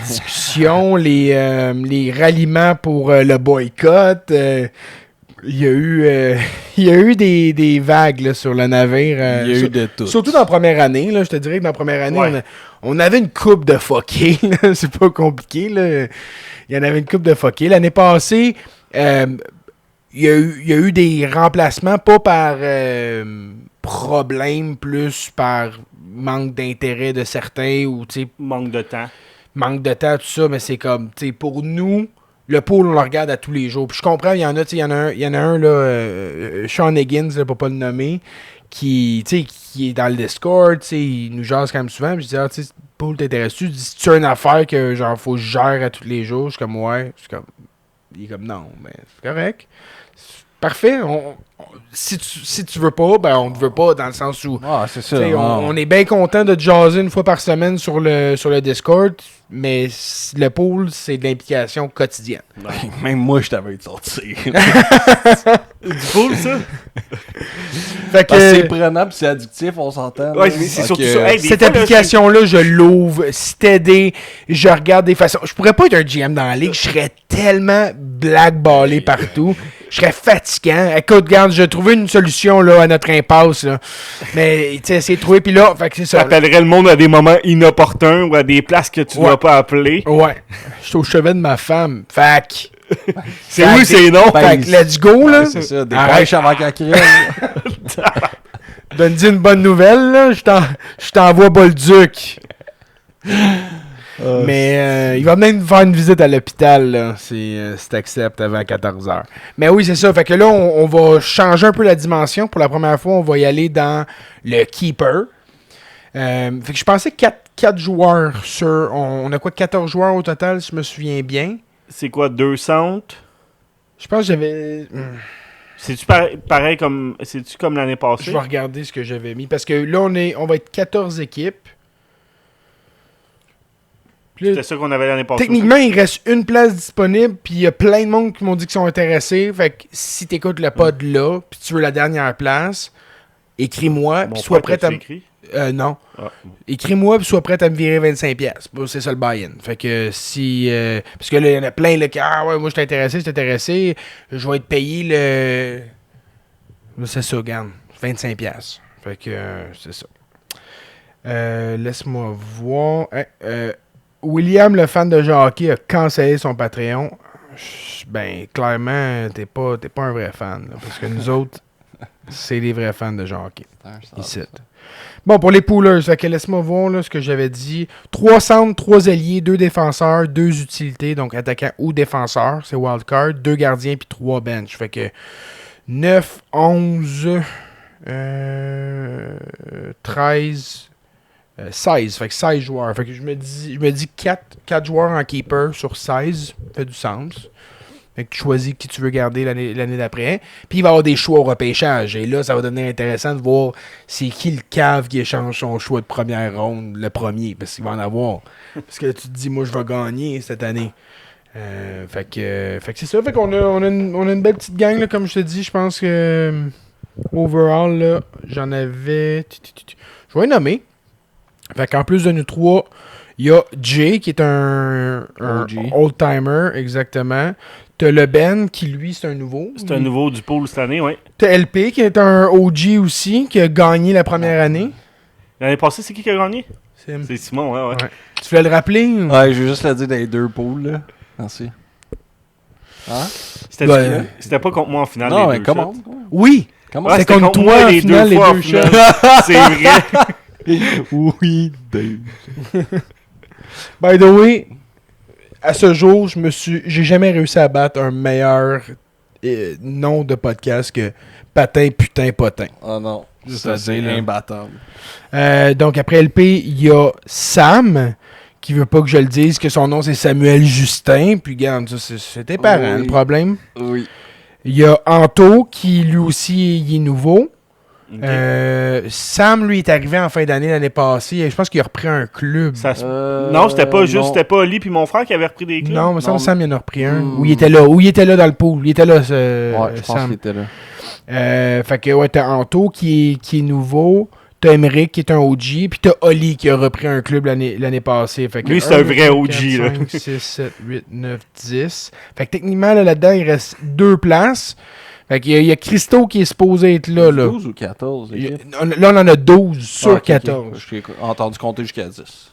Speaker 1: discussions, les ralliements pour le boycott, il y a eu des vagues là, sur le navire.
Speaker 3: Il y a eu de tout.
Speaker 1: Surtout dans la première année. Là, je te dirais que dans la première année,
Speaker 2: ouais.
Speaker 1: on avait une coupe de fuckés. C'est pas compliqué. Là. Il y en avait une coupe de fuckés. L'année passée, il y a eu des remplacements, pas par problème, plus par manque d'intérêt de certains ou
Speaker 2: manque de temps.
Speaker 1: Manque de temps, tout ça, mais c'est comme, pour nous, Le pool, on le regarde à tous les jours. Puis je comprends, il y en a un, là, Sean Higgins, là, pour pas le nommer, qui est dans le Discord, il nous jase quand même souvent. Puis je dis, tu sais, pool, t'intéresses-tu? Si tu as une affaire que, genre, faut que je gère à tous les jours, je suis comme, ouais. Il est comme, non, mais c'est correct. Parfait. Si tu veux pas, ben on ne veut pas, dans le sens où
Speaker 3: Ah, c'est ça.
Speaker 1: on est bien content de te jaser une fois par semaine sur le Discord, mais le pool, c'est de l'implication quotidienne.
Speaker 3: Même moi, je t'avais sorti.
Speaker 2: Du pool, ça?
Speaker 1: Fait
Speaker 3: Parce que c'est
Speaker 1: que
Speaker 3: prenable, c'est addictif, on s'entend.
Speaker 2: Ouais,
Speaker 3: là.
Speaker 2: c'est
Speaker 3: Fait
Speaker 2: surtout
Speaker 3: que-
Speaker 2: ça. Hey, des
Speaker 1: cette
Speaker 2: fois, là,
Speaker 1: application-là, je l'ouvre, stédé, je regarde des façons. Je pourrais pas être un GM dans la ligue, je serais tellement blackballé partout. Je serais fatigant. Écoute, regarde, j'ai trouvé une solution là, à notre impasse. Là. Mais, tu sais, c'est trouvé, puis là, fait que c'est ça.
Speaker 2: T'appellerais le monde à des moments inopportuns ou à des places que tu
Speaker 1: Ouais.
Speaker 2: dois pas appeler.
Speaker 1: Ouais. Je suis au chevet de ma femme. Fac.
Speaker 2: C'est oui, c'est non.
Speaker 3: Ben,
Speaker 1: Fait que let's go, là.
Speaker 3: Ouais, c'est ça,
Speaker 1: Arrête.
Speaker 3: dépêche avant qu'elle crève.
Speaker 1: Donne-y une bonne nouvelle, là. Je t'envoie Bolduc. Mais il va même faire une visite à l'hôpital, là, si t'acceptes avant 14h. Mais oui, c'est ça. Fait que là, on va changer un peu la dimension. Pour la première fois, on va y aller dans le Keeper. Fait que je pensais 4 joueurs sur... On a quoi, 14 joueurs au total, si je me souviens bien.
Speaker 2: C'est quoi, 2 centres?
Speaker 1: Je pense que j'avais...
Speaker 2: C'est-tu pareil comme. C'est-tu comme l'année passée?
Speaker 1: Je vais regarder ce que j'avais mis. Parce que là, on va être 14 équipes. Puis là,
Speaker 2: C'était ça qu'on avait l'année passée.
Speaker 1: techniquement, il reste une place disponible, puis il y a plein de monde qui m'ont dit qu'ils sont intéressés. Fait que si t'écoutes le pod là, puis tu veux la dernière place, écris-moi, puis sois prêt à...
Speaker 2: Écrit?
Speaker 1: Non.
Speaker 2: Ah.
Speaker 1: Écris-moi, puis sois prêt à me virer 25$. Bon, c'est ça le buy-in. Fait que si... parce que là, il y en a plein là, qui... Ah ouais, moi, je suis intéressé. Je vais être payé le... Là, c'est ça, regarde. 25$. Fait que c'est ça. Laisse-moi voir. William, le fan de jeu hockey, a cancellé son Patreon. Ben, clairement, t'es pas un vrai fan. Là, parce que nous autres, c'est les vrais fans de jeu hockey. Ici. Bon, pour les poolers, fait que laisse-moi voir là, ce que j'avais dit. 3 centres, 3 ailiers, 2 défenseurs, 2 utilités, donc attaquant ou défenseur, c'est wildcard, 2 gardiens puis 3 bench. Fait que 9, 11, 13, 16. Fait que 16 joueurs. Fait que je me dis 4 joueurs en keeper sur 16. Fait du sens. Fait que tu choisis qui tu veux garder l'année d'après. Puis il va y avoir des choix au repêchage. Et là, ça va devenir intéressant de voir c'est qui le cave qui échange son choix de première ronde, le premier. Parce qu'il va en avoir. Parce que là, tu te dis, moi, je vais gagner cette année. Fait que c'est ça. Fait qu'on a une belle petite gang, là, comme je te dis. Je pense que overall, là, j'en avais... Je vais les nommer. Fait qu'en plus de nous trois, il y a Jay qui est un old-timer, exactement. T'as le Ben qui, lui, c'est un nouveau.
Speaker 2: C'est un nouveau du pool cette année, oui.
Speaker 1: T'as LP qui est un OG aussi, qui a gagné la première année.
Speaker 2: L'année passée, c'est qui a gagné?
Speaker 1: C'est...
Speaker 2: C'est Simon, ouais.
Speaker 1: Ouais. Tu voulais le rappeler? Ou...
Speaker 3: Ouais, je vais juste le dire dans les 2 pools, là. Merci. Hein?
Speaker 2: C'était pas contre moi en finale.
Speaker 3: Non,
Speaker 2: les
Speaker 3: mais
Speaker 2: deux
Speaker 3: comment?
Speaker 2: shots.
Speaker 1: Oui!
Speaker 3: Comment?
Speaker 1: Ouais,
Speaker 2: c'était
Speaker 1: contre
Speaker 2: contre
Speaker 1: toi
Speaker 2: moi
Speaker 1: en
Speaker 2: les
Speaker 1: finale,
Speaker 2: deux
Speaker 1: les
Speaker 2: fois
Speaker 1: deux
Speaker 2: en finale.
Speaker 1: shots.
Speaker 2: C'est vrai.
Speaker 3: Oui, Dave.
Speaker 1: By the way, à ce jour, j'ai jamais réussi à battre un meilleur nom de podcast que Patin Putain Potin.
Speaker 3: Oh non.
Speaker 1: Ça,
Speaker 3: C'est
Speaker 1: là.
Speaker 3: imbattable.
Speaker 1: Donc après LP, il y a Sam, qui veut pas que je le dise, que son nom c'est Samuel Justin. Puis regarde, ça, c'était parent,
Speaker 3: Oui.
Speaker 1: le problème.
Speaker 3: Oui.
Speaker 1: Il y a Anto, qui lui aussi il est nouveau.
Speaker 2: Ok.
Speaker 1: Sam, lui, est arrivé en fin d'année l'année passée. Je pense qu'il a repris un club.
Speaker 2: Ça Non, c'était pas juste, c'était pas Ali puis mon frère qui avait repris des clubs.
Speaker 1: Non, mais
Speaker 3: Non.
Speaker 1: Sam, il en a repris un.
Speaker 3: Hmm.
Speaker 1: Où il était là dans le pool. Il était là,
Speaker 3: Ouais, je pense
Speaker 1: Sam.
Speaker 3: qu'il était là.
Speaker 1: Fait que, ouais, t'as Anto qui est nouveau. T'as Emmerich qui est un OG. Puis t'as Oli qui a repris un club l'année passée. Fait que
Speaker 2: Lui, c'est un vrai OG,
Speaker 1: 4,
Speaker 2: là.
Speaker 1: 5, 6, 7, 8, 9, 10. Fait que techniquement, là-dedans, il reste 2 places. Fait qu'il y a Christo qui est supposé être là.
Speaker 3: 12 ou 14, équipe?
Speaker 1: Là, on en a 12 sur
Speaker 3: Ah, ok,
Speaker 1: 14.
Speaker 3: ok. J'ai entendu compter jusqu'à 10.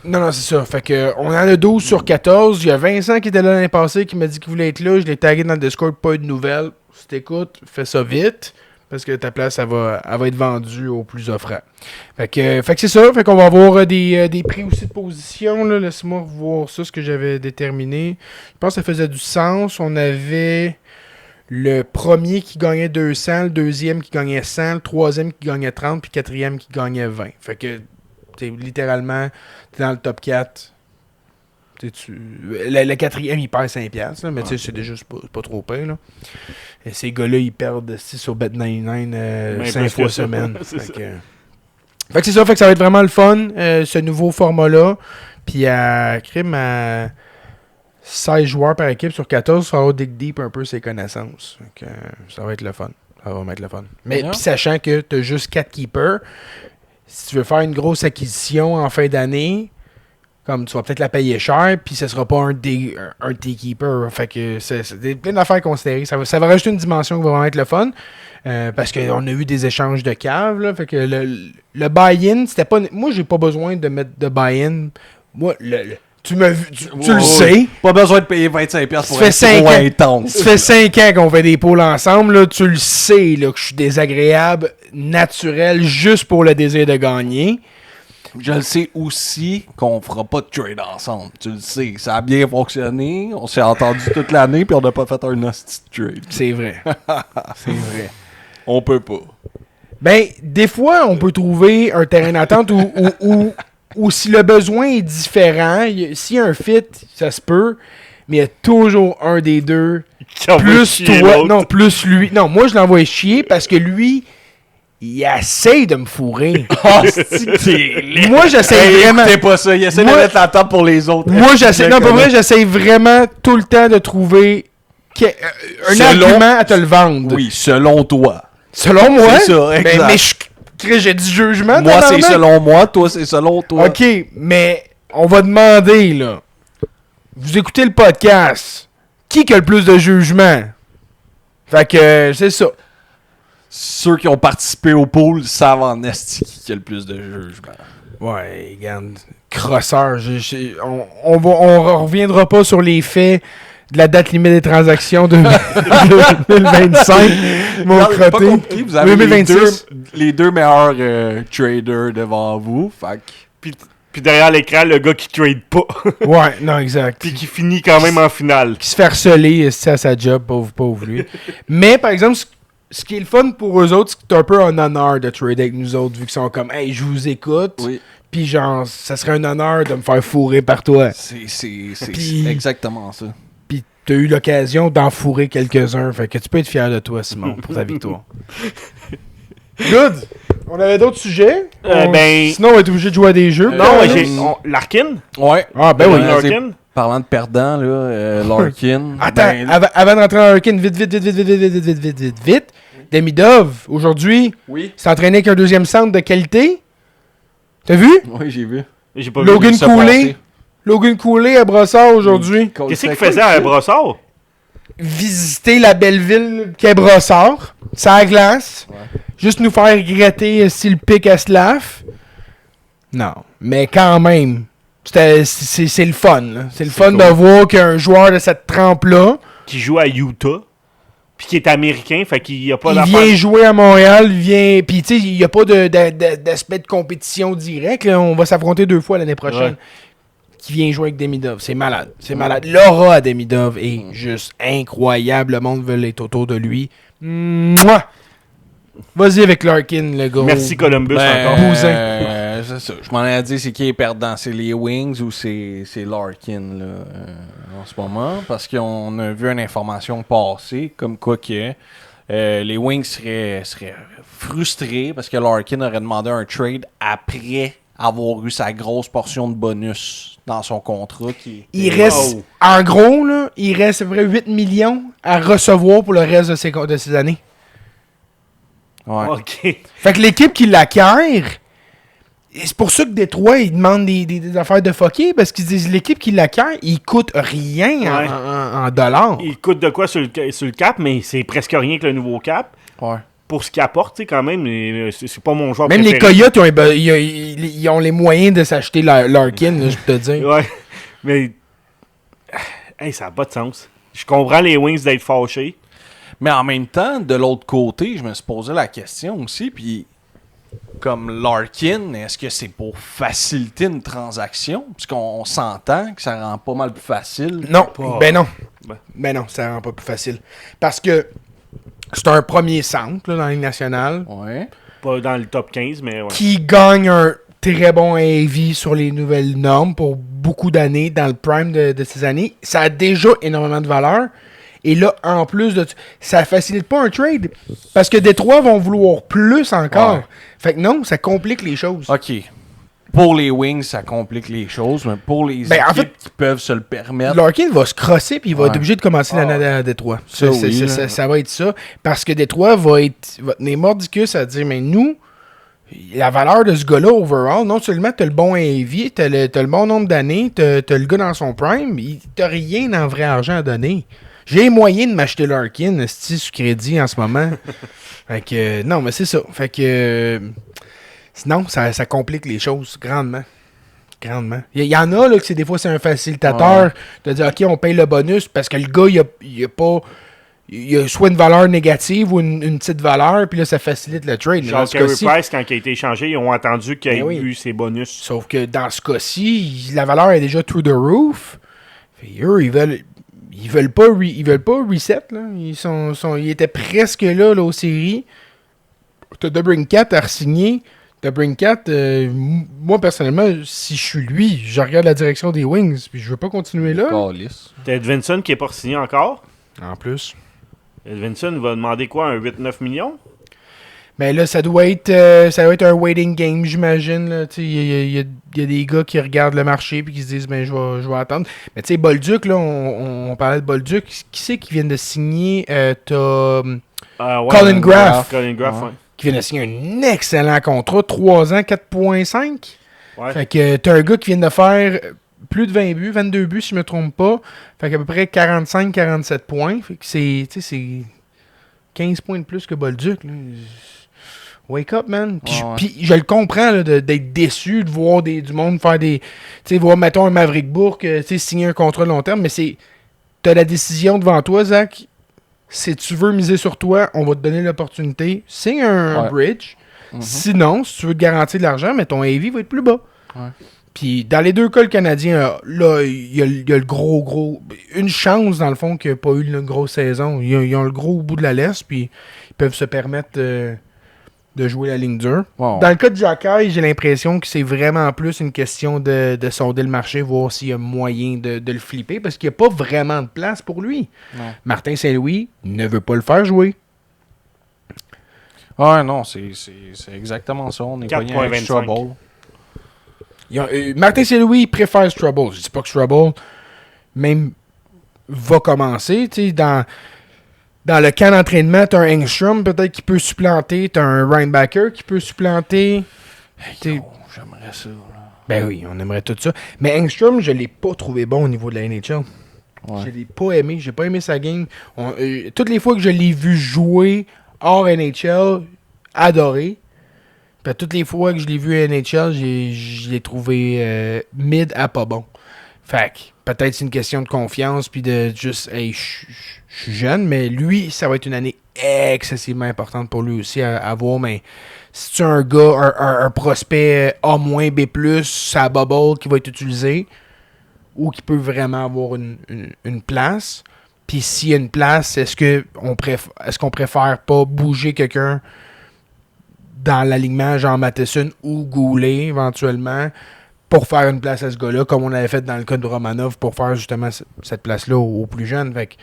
Speaker 1: Non, c'est ça. Fait que on en a 12 sur 14. Il y a Vincent qui était là l'année passée qui m'a dit qu'il voulait être là. Je l'ai tagué dans le Discord, pas eu de nouvelles. Si t'écoutes, fais ça vite. parce que ta place, elle va être vendue au plus offrant. Fait que c'est ça. Fait qu'on va avoir des prix aussi de position. Là. Laisse-moi revoir ça, ce que j'avais déterminé. Je pense que ça faisait du sens. On avait le premier qui gagnait 200, le deuxième qui gagnait 100, le troisième qui gagnait 30, puis le quatrième qui gagnait 20. Fait que, littéralement, t'es dans le top 4. Le quatrième, il perd 5$, là, mais c'est déjà pas trop pire. Là. Et ces gars-là, ils perdent 6 sur Bet99 5 fois semaine. Fait que c'est ça, fait que ça va être vraiment le fun, ce nouveau format-là. Puis à 16 joueurs par équipe sur 14, ça va dig deep un peu ses connaissances. Donc, ça va être le fun. Ça va être le fun. Mais puis sachant que tu as juste 4 keepers, si tu veux faire une grosse acquisition en fin d'année, comme tu vas peut-être la payer cher, puis ce sera pas un de tes keepers. Fait que c'est plein d'affaires à considérer. Ça va rajouter une dimension qui va vraiment être le fun. Parce qu'on a eu des échanges de caves. Là, fait que le buy-in, c'était pas. Moi, j'ai pas besoin de mettre de buy-in. Moi, tu m'as vu, tu le sais.
Speaker 3: Pas besoin de payer 25$ pour
Speaker 1: Ça fait
Speaker 3: être
Speaker 1: 5
Speaker 3: trop
Speaker 1: ans.
Speaker 3: intense.
Speaker 1: Ça fait 5 ans qu'on fait des pôles ensemble. Là, tu le sais là, que je suis désagréable, naturel, juste pour le désir de gagner.
Speaker 3: Je le sais aussi qu'on fera pas de trade ensemble. Tu le sais. Ça a bien fonctionné. On s'est entendu toute l'année puis on n'a pas fait un hostie de trade.
Speaker 1: C'est vrai. C'est vrai.
Speaker 3: On peut pas.
Speaker 1: Ben, des fois, on peut trouver un terrain d'entente où si le besoin est différent, s'il y a un fit, ça se peut, mais il y a toujours un des deux. Plus toi. Non, plus lui. Non, moi, je l'envoie chier parce que lui, il essaye de me fourrer. Moi, j'essaie vraiment.
Speaker 3: Écoutez pas ça. Il essaie de mettre la table pour les autres.
Speaker 1: Moi, j'essaie. Non, pas vrai, j'essaie vraiment tout le temps de trouver un argument à te le vendre.
Speaker 3: Oui, selon toi.
Speaker 1: Selon moi.
Speaker 3: C'est ça, exact.
Speaker 1: Mais j'ai du jugement.
Speaker 3: Moi, c'est selon moi. Toi, c'est selon toi.
Speaker 1: OK, mais on va demander, là. Vous écoutez le podcast. Qui a le plus de jugement? Fait que, c'est ça.
Speaker 3: Ceux qui ont participé au pool savent en esti qui a le plus de jugement.
Speaker 1: Ouais, regarde. Crosseur. On reviendra pas sur les faits de la date limite des transactions de 2025. Mon
Speaker 3: C'est pas
Speaker 1: crotté.
Speaker 3: compliqué. Vous avez
Speaker 1: 2026.
Speaker 3: les deux meilleurs traders devant vous. Fait que...
Speaker 2: Puis derrière l'écran, le gars qui trade pas.
Speaker 1: Ouais, non, exact.
Speaker 2: Puis qui finit quand même en finale.
Speaker 1: Qui se fait harceler à sa job, pauvre lui. Mais, par exemple, ce qui est le fun pour eux autres, c'est un peu un honneur de trader avec nous autres, vu qu'ils sont comme, hey, je vous écoute.
Speaker 3: Oui.
Speaker 1: Puis genre, ça serait un honneur de me faire fourrer par toi.
Speaker 3: C'est exactement ça.
Speaker 1: Puis t'as eu l'occasion d'en fourrer quelques-uns. Fait que tu peux être fier de toi, Simon, pour ta victoire. Good! On avait d'autres sujets? Sinon, on va être obligé de jouer à des jeux.
Speaker 2: Non, Larkin?
Speaker 3: Ouais.
Speaker 1: Ah, ben oui.
Speaker 2: Larkin?
Speaker 3: Parlant de perdants, là, Larkin.
Speaker 1: Attends, avant de rentrer dans Larkin, vite. Demidov, aujourd'hui, s'est entraîné avec un deuxième centre de qualité. T'as vu?
Speaker 3: Oui, j'ai vu.
Speaker 2: J'ai pas
Speaker 1: Logan
Speaker 2: vu.
Speaker 1: Cooley. Logan Cooley à Brossard aujourd'hui.
Speaker 2: Qu'est-ce qu'il faisait à Brossard?
Speaker 1: Visiter la belle ville qu'est Brossard. Ça à glace.
Speaker 3: Ouais.
Speaker 1: Juste nous faire regretter si le pic à Slav. Non. Mais quand même, c'est le fun. Là. C'est le fun
Speaker 2: cool
Speaker 1: de voir qu'un joueur de cette trempe-là,
Speaker 2: Qui joue à Utah. Puis qui est américain, fait qu'il n'y a pas
Speaker 1: il
Speaker 2: d'affaire.
Speaker 1: vient jouer à Montréal, puis tu sais, il n'y a pas d'aspect de compétition direct. Là. On va s'affronter 2 fois l'année prochaine.
Speaker 2: Ouais.
Speaker 1: Qui vient jouer avec Demidov. C'est malade. C'est malade. L'aura à Demidov est juste incroyable. Le monde veut être autour de lui. Mouah! Vas-y avec Larkin, le gars.
Speaker 2: Merci Columbus encore.
Speaker 1: Bousin.
Speaker 3: C'est ça. Je m'en ai dit, c'est qui est perdant? C'est les Wings ou c'est Larkin là, en ce moment? Parce qu'on a vu une information passer, comme quoi que les Wings seraient frustrés parce que Larkin aurait demandé un trade après avoir eu sa grosse portion de bonus dans son contrat.
Speaker 1: Il reste, en gros, là, il reste à peu près 8 millions à recevoir pour le reste de ses années.
Speaker 3: Ouais.
Speaker 2: OK.
Speaker 1: Fait que l'équipe qui l'acquiert, et c'est pour ça que Détroit, ils demandent des affaires de fucker, parce qu'ils disent l'équipe qui l'acquiert, il coûte rien
Speaker 2: Ouais.
Speaker 1: en dollars.
Speaker 2: Il coûte de quoi sur le cap, mais c'est presque rien que le nouveau cap.
Speaker 3: Ouais.
Speaker 2: Pour ce qu'il apporte, tu sais, quand même, mais c'est pas mon joueur
Speaker 1: Même les
Speaker 2: préféré.
Speaker 1: Coyotes, ils ont les moyens de s'acheter Larkin, là, je peux te dire.
Speaker 2: Ouais, mais... Hey, ça n'a pas de sens. Je comprends les Wings d'être fâchés.
Speaker 3: Mais en même temps, de l'autre côté, je me suis posé la question aussi, puis comme Larkin, est-ce que c'est pour faciliter une transaction? Parce qu'on s'entend que ça rend pas mal plus facile.
Speaker 1: Non, ben non.
Speaker 2: Ben.
Speaker 1: Ben non, ça rend pas plus facile. Parce que c'est un premier centre là, dans la Ligue nationale
Speaker 3: Ouais.
Speaker 2: Pas dans le top 15, mais ouais.
Speaker 1: qui gagne un très bon AAV sur les nouvelles normes pour beaucoup d'années, dans le prime de ces années. Ça a déjà énormément de valeur. Et là, en plus de ça facilite pas un trade. Parce que Détroit vont vouloir plus encore.
Speaker 3: Ouais.
Speaker 1: Fait que non, ça complique les choses.
Speaker 3: OK. Pour les Wings, ça complique les choses, mais pour les
Speaker 1: Ben, en
Speaker 3: équipes
Speaker 1: fait,
Speaker 3: qui peuvent se le permettre...
Speaker 1: Larkin va se crosser puis il va être
Speaker 3: Ouais.
Speaker 1: obligé de commencer l'année à Détroit.
Speaker 3: Ça, oui, là.
Speaker 1: Ça va être ça. Parce que Détroit va tenir mordicus à dire, mais nous, la valeur de ce gars-là, overall, non seulement t'as le bon AV, t'as le bon nombre d'années, t'as le gars dans son prime, t'as rien en vrai argent à donner. J'ai moyen de m'acheter Larkin, sur crédit en ce moment. Fait que, non, mais c'est ça. Fait que, sinon, ça complique les choses grandement. Grandement. Il y en a, là, que des fois, c'est un facilitateur de dire, OK, on paye le bonus parce que le gars, il a pas... Il a soit une valeur négative ou une petite valeur, puis là, ça facilite le trade. Mais dans
Speaker 2: Genre,
Speaker 1: ce
Speaker 2: Carey
Speaker 1: cas-ci-
Speaker 2: Price, quand il a été échangé, ils ont attendu qu'il ait
Speaker 1: Ben oui.
Speaker 2: eu ses bonus.
Speaker 1: Sauf que dans ce cas-ci, la valeur est déjà through the roof. Fait, eux, ils veulent pas reset. Là. Ils étaient presque là aux séries. T'as DeBrincat à re-signer. DeBrincat, moi personnellement, si je suis lui, je regarde la direction des Wings, puis je veux pas continuer là.
Speaker 3: Calice.
Speaker 2: T'as Edvinson qui est pas signé encore.
Speaker 1: En plus.
Speaker 2: Edvinson va demander quoi, un 8-9 millions?
Speaker 1: Mais là, ça doit être un waiting game, j'imagine. là. Tu sais, Il y a des gars qui regardent le marché puis qui se disent ben je vais attendre. Mais tu sais, Bolduc, là, on parlait de Bolduc. Qui c'est qui vient de signer t'as
Speaker 2: Ouais,
Speaker 1: Colin Graff.
Speaker 2: Colin Graff, ouais.
Speaker 1: Qui vient de signer un excellent contrat, 3 ans, 4,5.
Speaker 2: Ouais.
Speaker 1: Fait que t'as un gars qui vient de faire plus de 20 buts, 22 buts si je me trompe pas. Fait qu'à peu près 45-47 points. Fait que c'est 15 points de plus que Bolduc. Là. Wake up, man. Puis,
Speaker 3: Ouais.
Speaker 1: puis je le comprends là, d'être déçu de voir du monde faire des... Tu sais, voir, mettons, un Maverick Bourque signer un contrat long terme, mais t'as la décision devant toi, Zach. Si tu veux miser sur toi, on va te donner l'opportunité. Signe un
Speaker 3: Ouais.
Speaker 1: bridge.
Speaker 3: Mhm.
Speaker 1: Sinon, si tu veux te garantir de l'argent, mais ton AV va être plus bas.
Speaker 3: Ouais.
Speaker 1: Puis dans les deux cas, le Canadien, là, il y a le gros... Une chance, dans le fond, qu'il n'y a pas eu une grosse saison. Ils ont le gros bout de la laisse, puis ils peuvent se permettre de jouer la ligne dure.
Speaker 3: Wow.
Speaker 1: Dans le cas de Jacky, j'ai l'impression que c'est vraiment plus une question de sonder le marché, voir s'il y a moyen de le flipper, parce qu'il n'y a pas vraiment de place pour lui.
Speaker 3: Non.
Speaker 1: Martin Saint-Louis ne veut pas le faire jouer.
Speaker 3: Ouais, non, c'est exactement ça. On est pas
Speaker 2: 4,25.
Speaker 3: Trouble.
Speaker 1: Martin Saint-Louis préfère Trouble. Je dis pas que Trouble même va commencer. Tu sais, dans le camp d'entraînement, t'as un Engstrom peut-être qui peut supplanter, t'as un Rhinebacker qui peut supplanter. T'sais,
Speaker 3: Oh, j'aimerais ça. Là.
Speaker 1: Ben oui, on aimerait tout ça. Mais Engstrom, je l'ai pas trouvé bon au niveau de la NHL.
Speaker 3: Ouais.
Speaker 1: Je l'ai pas aimé. J'ai pas aimé sa game. Toutes les fois que je l'ai vu jouer hors NHL, adoré. Puis toutes les fois que je l'ai vu à NHL, je l'ai trouvé mid à pas bon. Fait que peut-être c'est une question de confiance puis de juste, hey, je suis jeune, mais lui, ça va être une année excessivement importante pour lui aussi à voir. Mais si tu as un gars, un prospect A-, B+, sa bubble qui va être utilisé, ou qui peut vraiment avoir une place, puis s'il y a une place, est-ce qu'on préfère pas bouger quelqu'un dans l'alignement, genre Matheson ou Goulet, éventuellement, pour faire une place à ce gars-là, comme on avait fait dans le cas de Romanov, pour faire justement cette place-là aux plus jeunes. Fait que,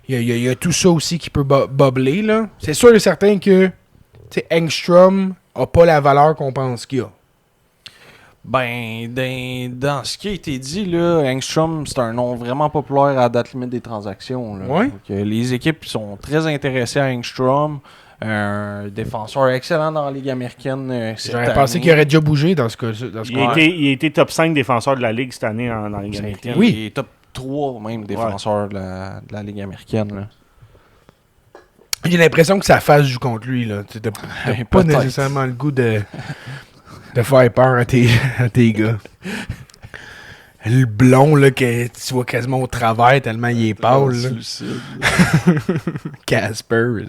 Speaker 1: il y a tout ça aussi qui peut bubbler, là. C'est sûr et certain que Engstrom a pas la valeur qu'on pense qu'il a.
Speaker 3: Ben, dans ce qui a été dit, là, Engstrom, c'est un nom vraiment populaire à la date limite des transactions. Là.
Speaker 1: Ouais.
Speaker 3: Donc, les équipes sont très intéressées à Engstrom. Un défenseur excellent dans la Ligue américaine.
Speaker 1: J'aurais pensé qu'il aurait déjà bougé dans ce cas.
Speaker 2: Il a été top 5 défenseur de la Ligue cette année dans la Ligue
Speaker 3: Il a
Speaker 2: américaine.
Speaker 3: été
Speaker 1: Oui.
Speaker 3: top 3 même défenseur de la Ligue américaine. Là.
Speaker 1: J'ai l'impression que sa face joue contre lui. Là. T'as pas
Speaker 3: Peut-être.
Speaker 1: nécessairement le goût de faire peur à tes gars. Le blond, là, que tu vois quasiment au travers tellement il est pâle. là.
Speaker 3: Suicide.
Speaker 1: Casper.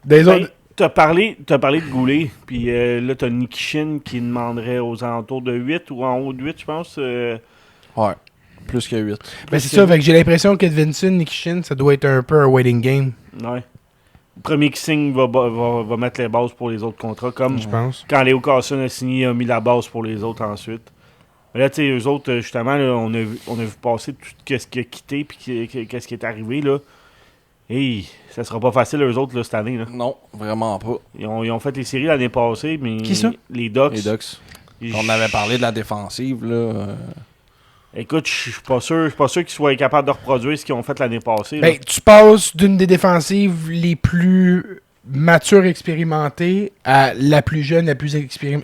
Speaker 1: Des
Speaker 2: Ben,
Speaker 1: autres...
Speaker 2: t'as parlé de Goulet, puis là, t'as Nikishin qui demanderait aux alentours de 8 ou en haut de 8, je pense.
Speaker 3: Ouais. Plus que 8.
Speaker 1: Ben, c'est ça, fait que j'ai l'impression que Vincent Nikishin, ça doit être un peu un waiting game,
Speaker 2: Ouais. Le premier qui signe va mettre les bases pour les autres contrats, comme
Speaker 1: je pense.
Speaker 2: quand Léo Carlson a signé, il a mis la base pour les autres ensuite. Mais là, tu sais, eux autres, justement, là, on a vu passer tout ce qui a quitté puis qu'est-ce qui est arrivé, là. Et ça sera pas facile, eux autres, là, cette année, là.
Speaker 3: Non, vraiment pas.
Speaker 2: Ils ont fait les séries l'année passée, mais...
Speaker 1: Qui ça?
Speaker 2: Les Ducks.
Speaker 3: Les Ducks. On avait parlé de la défensive, là.
Speaker 2: Écoute, je suis pas sûr qu'ils soient capables de reproduire ce qu'ils ont fait l'année passée. là.
Speaker 1: Ben, tu passes d'une des défensives les plus matures expérimentées à la plus jeune, la plus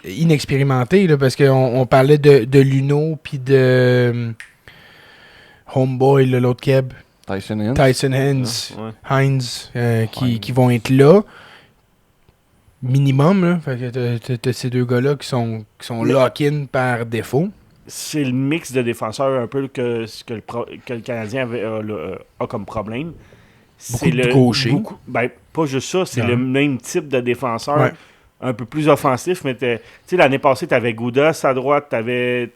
Speaker 1: inexpérimentée, là, parce qu'on parlait de Luno puis de Homeboy, là, l'autre Keb,
Speaker 3: Tyson Hines.
Speaker 1: Tyson Hines,
Speaker 2: Ouais.
Speaker 1: qui vont être là. Minimum, là. Fait que t'as ces deux gars-là qui sont lock-in par défaut.
Speaker 2: C'est le mix de défenseurs un peu que le Canadien a comme problème.
Speaker 1: Beaucoup de gauchers.
Speaker 2: Ben, pas juste ça, c'est
Speaker 1: Non.
Speaker 2: le même type de défenseur,
Speaker 1: Ouais.
Speaker 2: un peu plus offensif, mais tu sais, l'année passée, t'avais Goudas à droite, t'avais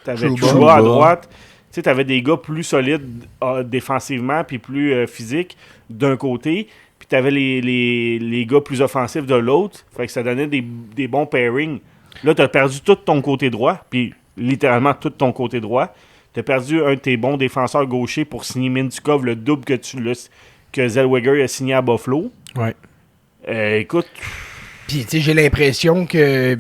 Speaker 1: Trouba.
Speaker 2: Trouba à droite. Tu sais, t'avais des gars plus solides défensivement puis plus physiques d'un côté, puis t'avais les gars plus offensifs de l'autre. Fait que ça donnait des bons pairings. Là, t'as perdu tout ton côté droit, puis littéralement tout ton côté droit. T'as perdu un de tes bons défenseurs gauchers pour signer Mintyukov, le double que Zellweger a signé à Buffalo.
Speaker 1: Ouais.
Speaker 2: Écoute,
Speaker 1: Puis, tu sais, j'ai l'impression que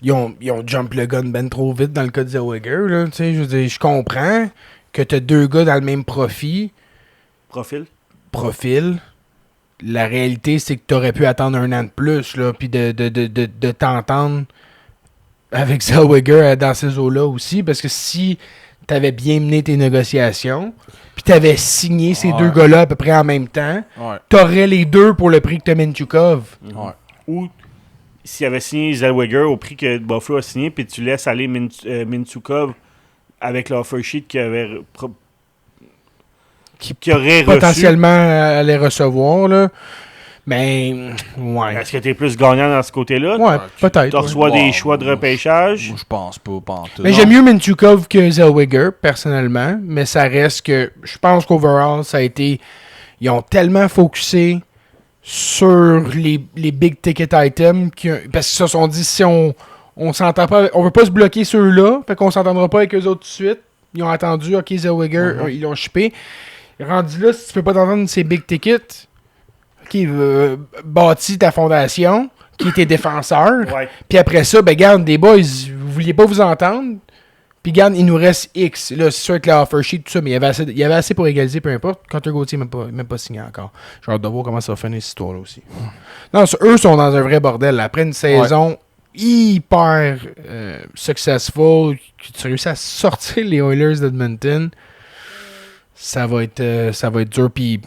Speaker 1: ils ont jump le gun ben trop vite dans le cas de Zellweger, là. Tu sais, je veux dire, je comprends que t'as deux gars dans le même profil. La réalité, c'est que t'aurais pu attendre un an de plus, là, puis de t'entendre avec Zellweger dans ces eaux-là aussi, parce que si t'avais bien mené tes négociations, puis t'avais signé ces deux gars-là à peu près en même temps,
Speaker 3: Ouais.
Speaker 1: t'aurais les deux pour le prix que t'as Mintyukov.
Speaker 3: Ouais.
Speaker 2: ou s'il avait signé Zellweger au prix que Buffalo a signé, puis tu laisses aller Mintyukov avec l'offer sheet qu'il aurait reçu.
Speaker 1: Potentiellement allait recevoir, là. Mais, ouais.
Speaker 2: Est-ce que tu es plus gagnant dans ce côté-là?
Speaker 1: Ouais, peut-être.
Speaker 2: Tu
Speaker 1: ouais.
Speaker 2: reçois
Speaker 3: Ouais,
Speaker 2: des choix de
Speaker 3: moi,
Speaker 2: repêchage.
Speaker 3: Moi, je pense pas pantoute.
Speaker 1: Mais j'aime mieux Mintyukov que Zellweger, personnellement. Mais ça reste que, je pense qu'overall, ça a été... Ils ont tellement focusé sur les big ticket items parce qu'ils se sont dit, si on s'entend pas, on veut pas se bloquer ceux-là, fait qu'on s'entendra pas avec eux autres tout de suite. Ils ont attendu, ok, Zellweger, ils l'ont shippé. Rendu là, si tu peux pas t'entendre ces big tickets, ok, bâtis ta fondation, qui est tes défenseurs.
Speaker 2: Ouais.
Speaker 1: Puis après ça, ben garde, des boys, vous vouliez pas vous entendre. Puis garde, il nous reste X. Là, c'est sûr que la offer sheet, tout ça, mais il y avait assez pour égaliser, peu importe. Hunter Gauthier même pas signé encore. J'ai hâte de voir comment ça va finir cette histoire-là aussi. Non, eux sont dans un vrai bordel. Là. Après une saison hyper successful, tu réussis à sortir les Oilers d'Edmonton, ça va être dur. Puis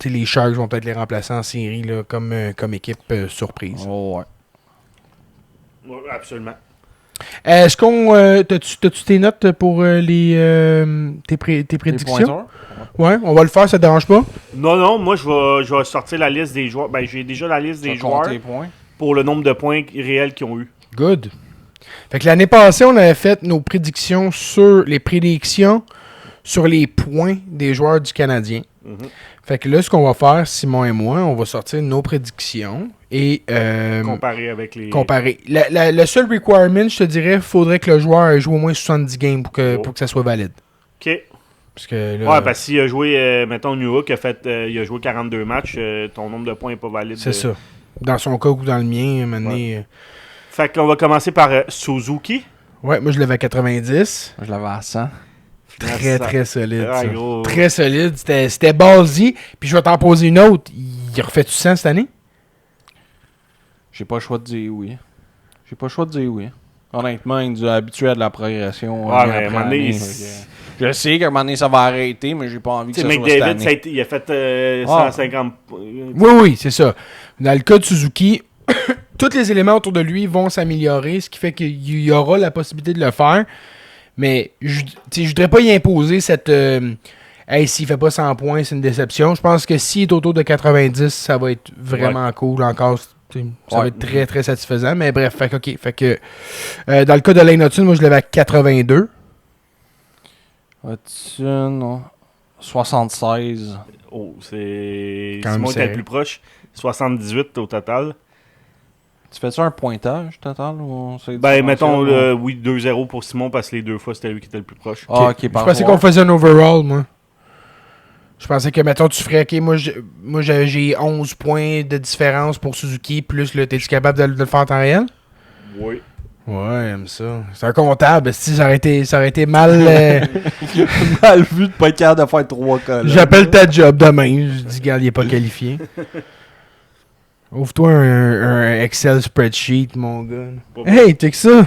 Speaker 1: les Sharks vont peut-être les remplacer en série là, comme équipe surprise.
Speaker 3: Oh, ouais.
Speaker 2: Ouais, absolument.
Speaker 1: Est-ce qu'on. T'as-tu tes notes pour tes prédictions? Ouais, on va le faire, ça te dérange pas?
Speaker 2: Non, moi, je vais sortir la liste des joueurs. Ben, j'ai déjà la liste des joueurs pour le nombre de points réels qu'ils ont eu.
Speaker 1: Good. Fait que l'année passée, on avait fait nos prédictions sur les points des joueurs du Canadien.
Speaker 2: Mhm.
Speaker 1: Fait que là, ce qu'on va faire, Simon et moi, on va sortir nos prédictions et
Speaker 2: Comparé avec les...
Speaker 1: comparer. Le seul requirement, je te dirais, il faudrait que le joueur ait joué au moins 70 games pour que ça soit valide.
Speaker 2: OK.
Speaker 1: Parce que là,
Speaker 2: Ouais, parce qu'il a joué, mettons, Newhook il a joué 42 matchs, ton nombre de points n'est pas valide.
Speaker 1: c'est ça. Dans son cas ou dans le mien, à un moment donné,
Speaker 2: Fait qu'on va commencer par Suzuki.
Speaker 1: ouais, moi je l'avais à 90.
Speaker 3: Je l'avais à 100.
Speaker 1: Très, très solide.
Speaker 2: Ah,
Speaker 1: ça.
Speaker 2: gros.
Speaker 1: Très solide. C'était ballsy. Puis je vais t'en poser une autre. Il refait-tu 100 cette année?
Speaker 3: J'ai pas le choix de dire oui. Honnêtement, il nous a habitués à de la progression.
Speaker 2: Ouais,
Speaker 3: année
Speaker 2: mais à un
Speaker 3: après
Speaker 2: moment donné,
Speaker 3: année, fait que je sais qu'à un moment donné, ça va arrêter, mais j'ai pas envie que
Speaker 2: Tu
Speaker 3: ça
Speaker 2: sais,
Speaker 3: soit cette
Speaker 2: McDavid,
Speaker 3: année.
Speaker 2: il a fait 150...
Speaker 1: Oui, c'est ça. Dans le cas de Suzuki, tous les éléments autour de lui vont s'améliorer, ce qui fait qu'il y aura la possibilité de le faire. Mais je voudrais pas y imposer cette... hey, s'il fait pas 100 points, c'est une déception. Je pense que s'il est autour de 90, ça va être vraiment cool encore. Ça va être très, très satisfaisant. Mais bref, fait que dans le cas de Lane Hudson, moi, je l'avais à 82.
Speaker 3: Hudson, 76.
Speaker 2: Oh, c'est...
Speaker 1: Quand même
Speaker 2: Simon était
Speaker 1: serré.
Speaker 2: le plus proche. 78 au total.
Speaker 3: Tu fais-tu un pointage total ou c'est
Speaker 2: Ben, mettons,
Speaker 3: différentiel, ou-
Speaker 2: oui, 2-0 pour Simon parce que les 2 fois, c'était lui qui était le plus proche.
Speaker 3: Ah, ok,
Speaker 1: Je
Speaker 3: parfait.
Speaker 1: pensais qu'on faisait un overall, moi. Je pensais que, mettons, tu ferais, OK, moi j'ai 11 points de différence pour Suzuki, plus, là, t'es-tu capable de le faire en temps réel?
Speaker 2: Oui.
Speaker 1: Ouais, j'aime ça. C'est un comptable, si ça aurait été mal...
Speaker 3: mal vu de pas être capable de faire 3 cas.
Speaker 1: J'appelle ta job demain. Je dis, regarde, il est pas qualifié. Ouvre-toi un Excel spreadsheet, mon gars.
Speaker 2: Pas
Speaker 1: Hey, check ça!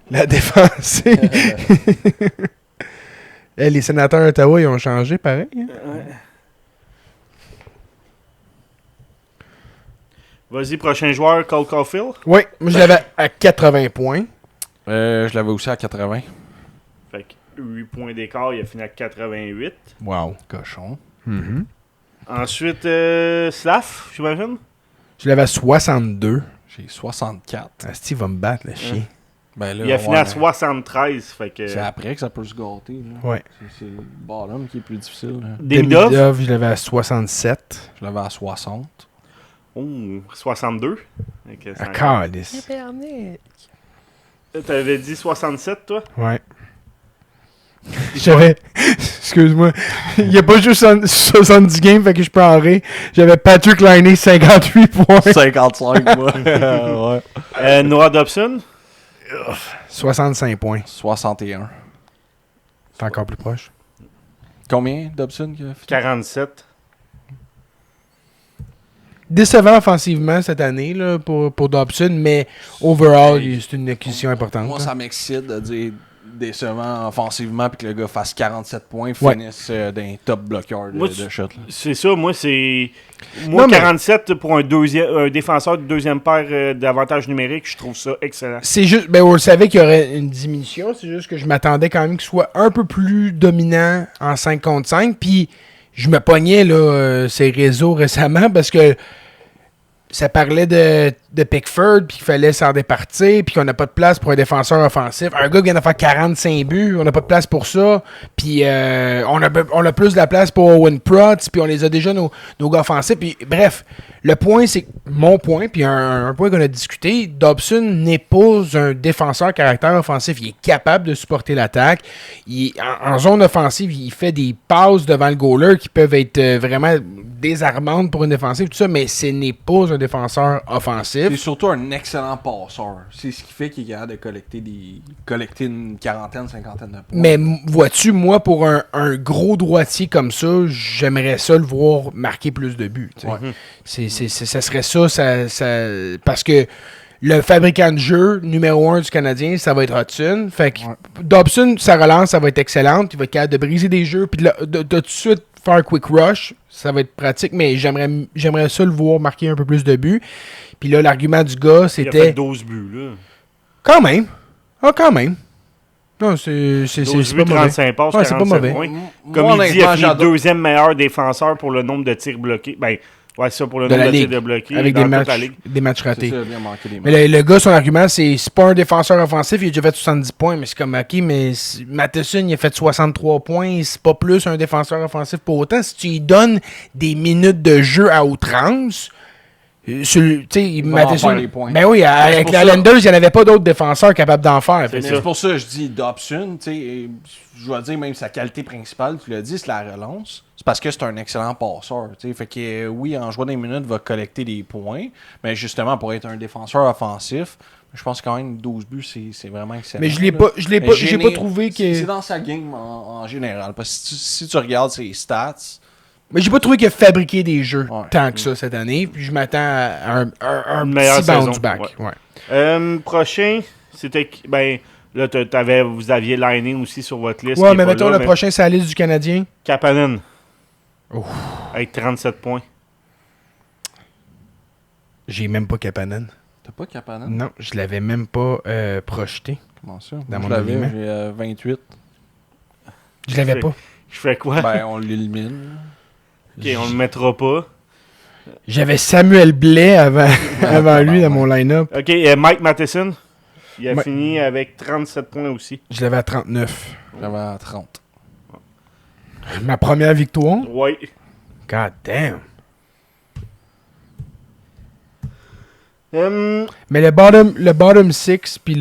Speaker 1: La défense. Hey, les sénateurs d'Ottawa, ils ont changé, pareil. Hein?
Speaker 2: Vas-y, prochain joueur, Cole Caulfield.
Speaker 1: Oui, moi je l'avais à 80 points.
Speaker 3: Je l'avais aussi à 80.
Speaker 2: Fait que 8 points d'écart, il a fini à 88.
Speaker 1: Wow.
Speaker 3: Cochon.
Speaker 2: Ensuite, Slav, j'imagine.
Speaker 1: Je l'avais à 62.
Speaker 3: J'ai 64.
Speaker 1: Steve va me battre, le chien.
Speaker 3: Ben là,
Speaker 2: Il a fini à
Speaker 3: mais
Speaker 2: 73. Fait que...
Speaker 3: c'est après que ça peut se gâter. Là.
Speaker 1: Ouais.
Speaker 3: C'est le bottom qui est plus difficile. Là.
Speaker 2: Demidov.
Speaker 1: Demidov, je l'avais à 67.
Speaker 3: Je l'avais à 60.
Speaker 2: Oh, 62. Fait que ça-
Speaker 1: À calice.
Speaker 2: T'avais dit 67, toi?
Speaker 1: Ouais. J'avais. Excuse-moi. Il n'y a pas juste 70 games, fait que je peux en rire. J'avais Patrick Laine, 58 points.
Speaker 3: 55, moi. ouais.
Speaker 2: Noah Dobson.
Speaker 1: 65 points.
Speaker 3: 61.
Speaker 1: C'est encore plus proche.
Speaker 3: Combien, Dobson?
Speaker 2: 47.
Speaker 1: Décevant offensivement cette année là, pour Dobson, mais overall, c'est une acquisition importante.
Speaker 3: Moi,
Speaker 1: là.
Speaker 3: ça m'excite de dire décevant offensivement puis que le gars fasse 47 points,
Speaker 1: Ouais.
Speaker 3: finisse d'un top bloqueur
Speaker 2: Moi,
Speaker 3: de shot. Là.
Speaker 2: C'est ça, moi, c'est... Moi,
Speaker 1: Non, mais-
Speaker 2: 47 pour un défenseur de deuxième paire d'avantage numérique, je trouve ça excellent.
Speaker 1: C'est juste, ben on le savait qu'il y aurait une diminution, c'est juste que je m'attendais quand même qu'il soit un peu plus dominant en 5 contre 5, puis je me pognais là, ces réseaux récemment parce que ça parlait de Pickford, puis qu'il fallait s'en départir, puis qu'on n'a pas de place pour un défenseur offensif. Un gars qui vient de faire 45 buts, on n'a pas de place pour ça. Puis on a plus de la place pour Owen Protz, puis on les a déjà, nos gars offensifs. Puis bref, le point, c'est mon point, puis un point qu'on a discuté, Dobson n'est pas un défenseur caractère offensif. Il est capable de supporter l'attaque. En zone offensive, il fait des passes devant le goaler qui peuvent être vraiment désarmantes pour une défensive, tout ça, mais ce n'est pas un défenseur offensif.
Speaker 3: C'est surtout un excellent passeur. C'est ce qui fait qu'il est capable de collecter une quarantaine, cinquantaine de points.
Speaker 1: Mais vois-tu, moi, pour un gros droitier comme ça, j'aimerais ça le voir marquer plus de buts. Tu sais.
Speaker 3: Ouais.
Speaker 1: Ça serait ça, parce que le fabricant de jeu numéro 1 du Canadien, ça va être Hudson. Fait que Dobson, sa relance, ça va être excellente. Il va être capable de briser des jeux, puis de tout de suite faire un quick rush. Ça va être pratique, mais j'aimerais ça le voir marquer un peu plus de buts. Puis là, l'argument du gars,
Speaker 2: Il a fait
Speaker 1: c'était...
Speaker 2: 12 buts, là.
Speaker 1: Quand même. Ah, quand même. Non, c'est
Speaker 2: 12
Speaker 1: pas
Speaker 2: buts,
Speaker 1: mauvais.
Speaker 2: 35 passes,
Speaker 1: Ouais, c'est pas
Speaker 2: 47
Speaker 1: mauvais.
Speaker 2: points.
Speaker 3: Moi,
Speaker 2: Comme il dit, il a
Speaker 3: honnêtement,
Speaker 2: fini
Speaker 3: j'adore.
Speaker 2: deuxième meilleur défenseur pour le nombre de tirs bloqués. Ben, ouais, c'est ça, pour le
Speaker 1: De
Speaker 2: nombre
Speaker 1: la
Speaker 2: de
Speaker 1: ligue.
Speaker 2: tirs bloqués
Speaker 1: Avec
Speaker 2: dans
Speaker 1: des
Speaker 2: toute la
Speaker 1: matchs,
Speaker 2: ligue.
Speaker 1: des matchs
Speaker 3: C'est
Speaker 1: ratés.
Speaker 3: ça, bien manqué des
Speaker 1: Mais le gars, son argument, c'est pas un défenseur offensif, il a déjà fait 70 points, mais c'est comme, ok, mais Matheson, il a fait 63 points, c'est pas plus un défenseur offensif pour autant. Si tu lui donnes des minutes de jeu à outrance, tu sais,
Speaker 3: va en faire les points.
Speaker 1: Ben oui, avec
Speaker 3: pour
Speaker 1: les
Speaker 3: ça.
Speaker 1: Islanders, il n'y en avait pas d'autres défenseurs capables d'en faire.
Speaker 2: C'est
Speaker 3: Mais
Speaker 2: ça.
Speaker 3: c'est pour ça que je dis Dobson, tu sais, je dois dire même sa qualité principale, tu l'as dit, c'est la relance. C'est parce que c'est un excellent passeur, tu sais. Fait que oui, en jouant des minutes, il va collecter des points, mais justement, pour être un défenseur offensif, je pense quand même 12 buts, c'est vraiment excellent.
Speaker 1: Mais je l'ai
Speaker 3: là.
Speaker 1: pas, j'ai pas
Speaker 3: Géné-
Speaker 1: trouvé
Speaker 3: C'est
Speaker 1: que.
Speaker 3: dans sa game en général. Parce que si tu regardes ses stats,
Speaker 1: Mais j'ai pas trouvé qu'il a fabriqué des jeux
Speaker 3: Ouais.
Speaker 1: tant que ça cette année. Puis je m'attends à un
Speaker 2: Une meilleure
Speaker 1: petit bounce
Speaker 2: saison,
Speaker 1: back.
Speaker 2: ouais.
Speaker 1: Ouais.
Speaker 2: Prochain, c'était... Ben, là, vous aviez Lining aussi sur votre liste.
Speaker 1: Ouais,
Speaker 2: qui est
Speaker 1: mais
Speaker 2: pas
Speaker 1: mettons
Speaker 2: là,
Speaker 1: le prochain, c'est la liste du Canadien.
Speaker 2: Kapanen.
Speaker 1: Ouf.
Speaker 2: Avec 37 points.
Speaker 1: J'ai même pas Kapanen.
Speaker 3: T'as pas Kapanen?
Speaker 1: Non, je l'avais même pas projeté.
Speaker 3: Comment ça?
Speaker 1: Dans
Speaker 3: Moi,
Speaker 1: mon
Speaker 3: je l'avais,
Speaker 1: alignement.
Speaker 3: j'ai 28.
Speaker 1: Je l'avais pas.
Speaker 2: Je fais quoi?
Speaker 3: Ben, on l'élimine.
Speaker 2: Ok, on le mettra pas.
Speaker 1: J'avais Samuel Blais avant lui dans mon line-up.
Speaker 2: Ok, Mike Matheson. Il a
Speaker 1: Ouais.
Speaker 2: fini avec 37 points aussi.
Speaker 1: Je l'avais à 39.
Speaker 3: J'avais à 30.
Speaker 1: Ma première victoire.
Speaker 2: Ouais.
Speaker 1: God damn.
Speaker 2: Hum,
Speaker 1: Mais le bottom 6 puis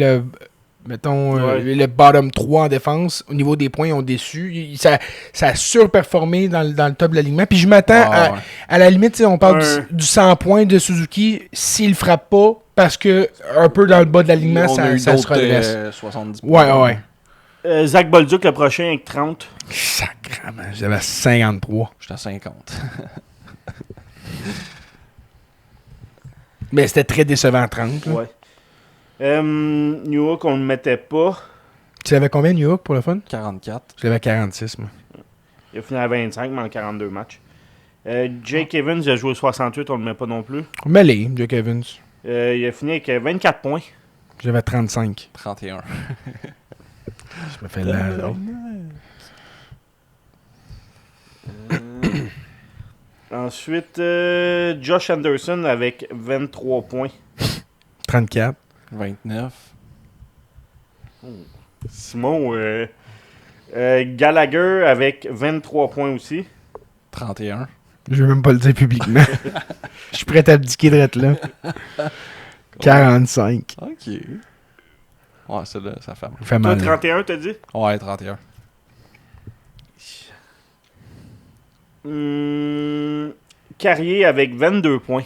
Speaker 1: mettons, le bottom 3 en défense, au niveau des points, ils ont déçu. Ça a surperformé dans le top de l'alignement. Puis je m'attends
Speaker 3: Ah, ouais.
Speaker 1: à la limite, tu sais, on parle
Speaker 2: Un-
Speaker 1: du 100 points de Suzuki. S'il frappe pas, parce que un peu dans le bas de l'alignement,
Speaker 3: On a eu
Speaker 1: ça se
Speaker 3: d'autres,
Speaker 1: redresse.
Speaker 3: 70
Speaker 1: Ouais.
Speaker 2: Zach Bolduc le prochain avec 30.
Speaker 1: Sacrement, j'avais 53.
Speaker 3: J'étais à 50.
Speaker 1: Mais c'était très décevant 30. là.
Speaker 2: Ouais. New York, on le mettait pas.
Speaker 1: Tu avais combien New York pour le fun?
Speaker 3: 44.
Speaker 1: Je l'avais à 46, moi.
Speaker 2: Il a fini à 25, mais en 42 matchs. Jake Evans, il a joué 68, on le met pas non plus.
Speaker 1: Mêlé, Jack Evans.
Speaker 2: Il a fini avec 24 points.
Speaker 1: J'avais 35.
Speaker 3: 31.
Speaker 1: Je me fais là.
Speaker 2: Ensuite, Josh Anderson avec 23 points.
Speaker 1: 34.
Speaker 3: 29.
Speaker 2: Simon, Gallagher avec 23 points aussi.
Speaker 3: 31.
Speaker 1: Je vais même pas le dire publiquement. Je suis prêt à abdiquer de là. 45.
Speaker 3: Ok. Ouais, celle-là, ça fait mal.
Speaker 1: Ça fait
Speaker 2: Toi,
Speaker 1: mal.
Speaker 2: 31, t'as dit?
Speaker 3: Ouais, 31.
Speaker 2: Carrier avec 22 points.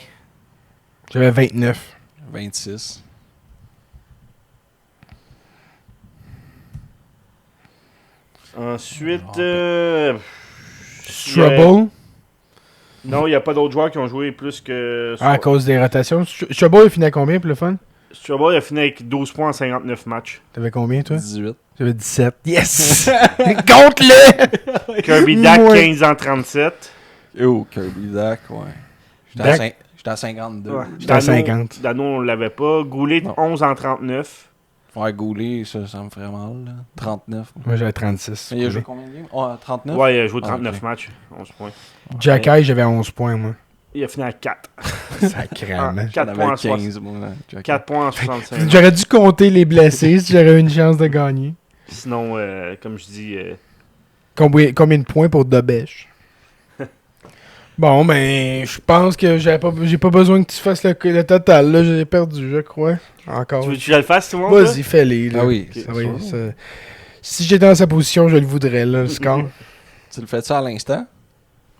Speaker 1: J'avais 29.
Speaker 3: 26.
Speaker 2: Ensuite,
Speaker 1: Trouble.
Speaker 2: non, il n'y a pas d'autres joueurs qui ont joué plus que...
Speaker 1: À cause des rotations. Trouble, il finit à combien pour le fun?
Speaker 2: Strabo, il a fini avec 12 points en 59 matchs.
Speaker 1: T'avais combien, toi?
Speaker 3: 18.
Speaker 1: J'avais 17. Yes! Compte-le!
Speaker 2: Kirby Dak,
Speaker 1: Ouais.
Speaker 2: 15 en 37.
Speaker 3: Oh, Kirby Dak, ouais.
Speaker 1: Dak.
Speaker 3: J'étais à 52.
Speaker 2: Ouais.
Speaker 1: J'étais à 50.
Speaker 2: Dano, on l'avait pas. Goulet,
Speaker 3: Non.
Speaker 2: 11 en 39.
Speaker 3: Ouais, Goulet, ça me ferait mal. Là. 39.
Speaker 1: Moi, j'avais 36.
Speaker 3: Mais il a joué combien de games? Oh, 39?
Speaker 2: Ouais, il a joué
Speaker 3: Ah,
Speaker 2: 39
Speaker 3: ok.
Speaker 2: matchs. 11 points.
Speaker 1: Jack Eye, j'avais 11 points, moi.
Speaker 2: Il a fini à 4.
Speaker 1: Sacrément.
Speaker 2: 4
Speaker 3: J'en
Speaker 2: points, en
Speaker 3: avais
Speaker 2: 60
Speaker 3: 15, moi. Là.
Speaker 2: 4 points en 65.
Speaker 1: J'aurais dû compter les blessés si j'aurais eu une chance de gagner.
Speaker 2: Sinon, comme je dis,
Speaker 1: Combien de points pour Dobèche? Bon, ben, je pense que j'ai pas besoin que tu fasses le total. Là, j'ai perdu, je crois. Encore.
Speaker 2: tu veux que je le fasse, Simon?
Speaker 1: Vas-y, fais-les. là.
Speaker 3: Ah oui,
Speaker 2: Ok.
Speaker 1: Ça va, si j'étais dans sa position, je le voudrais, là, le score.
Speaker 3: Tu le fais ça à l'instant?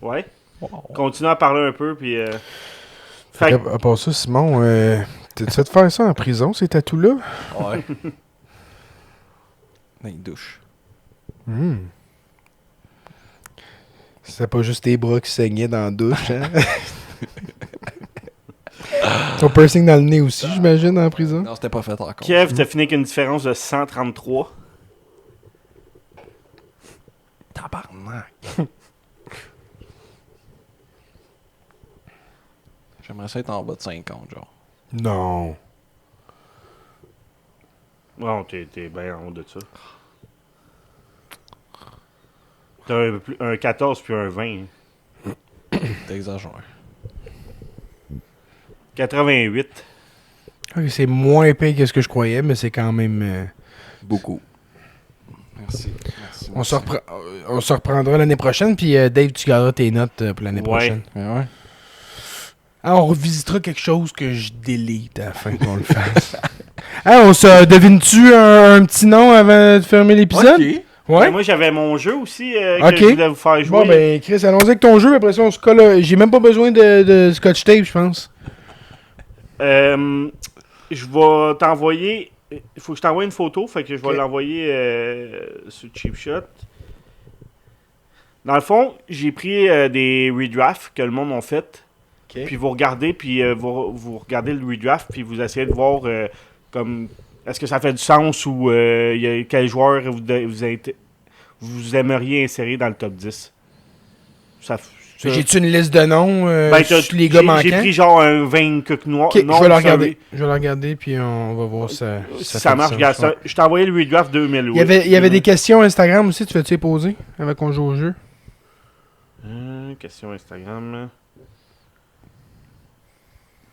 Speaker 2: toi? Ouais.
Speaker 3: Wow.
Speaker 2: Continue à parler un peu, puis... Fait
Speaker 1: Fait
Speaker 2: que-
Speaker 1: à part ça, Simon, t'as-tu fait faire ça en prison, ces tatous-là?
Speaker 3: Ouais. Dans une douche.
Speaker 1: C'était pas juste tes bras qui saignaient dans la douche, hein? Ton piercing dans le nez aussi, j'imagine, en prison?
Speaker 3: Non, c'était pas fait encore.
Speaker 2: Kev, t'as fini avec une différence de 133.
Speaker 3: Tabarnak. J'aimerais ça être en bas de 50, genre.
Speaker 1: Non.
Speaker 2: Bon, t'es bien en haut de ça. T'as un 14 puis un 20.
Speaker 3: T'exagères.
Speaker 2: 88.
Speaker 1: Ok, c'est moins épais que ce que je croyais, mais c'est quand même...
Speaker 3: Beaucoup. Merci. Merci.
Speaker 1: on se reprendra l'année prochaine, puis Dave, tu garderas tes notes pour l'année
Speaker 2: Ouais.
Speaker 1: prochaine.
Speaker 3: Mais ouais.
Speaker 1: Ah, on revisitera quelque chose que je délite afin qu'on le fasse. Ah, on se devine-tu un petit nom avant de fermer l'épisode? Ouais.
Speaker 2: Ben, moi, j'avais mon jeu aussi
Speaker 1: Ok.
Speaker 2: que je voulais vous faire jouer.
Speaker 1: Bon, ben, Chris, allons-y avec ton jeu. Après ça, on se colle. J'ai même pas besoin de scotch tape, je pense.
Speaker 2: Je vais t'envoyer... Il faut que je t'envoie une photo, fait que je vais
Speaker 1: Ok.
Speaker 2: l'envoyer sur Cheap Shot. Dans le fond, j'ai pris des redrafts que le monde a fait. Puis vous regardez, puis vous regardez le redraft, puis vous essayez de voir comme est-ce que ça fait du sens ou quel joueur vous aimeriez insérer dans le top 10.
Speaker 1: J'ai-tu une liste de noms sur les gars
Speaker 2: J'ai
Speaker 1: manquants?
Speaker 2: pris genre un 20 coques noirs.
Speaker 1: Ok, je vais le regarder. Je vais le regarder, puis on va voir ça.
Speaker 2: Ça marche, regarde ça. Je t'ai envoyé le redraft 2008.
Speaker 1: Il y avait des questions Instagram aussi, tu veux-tu les poser avant qu'on joue au jeu?
Speaker 2: Question Instagram.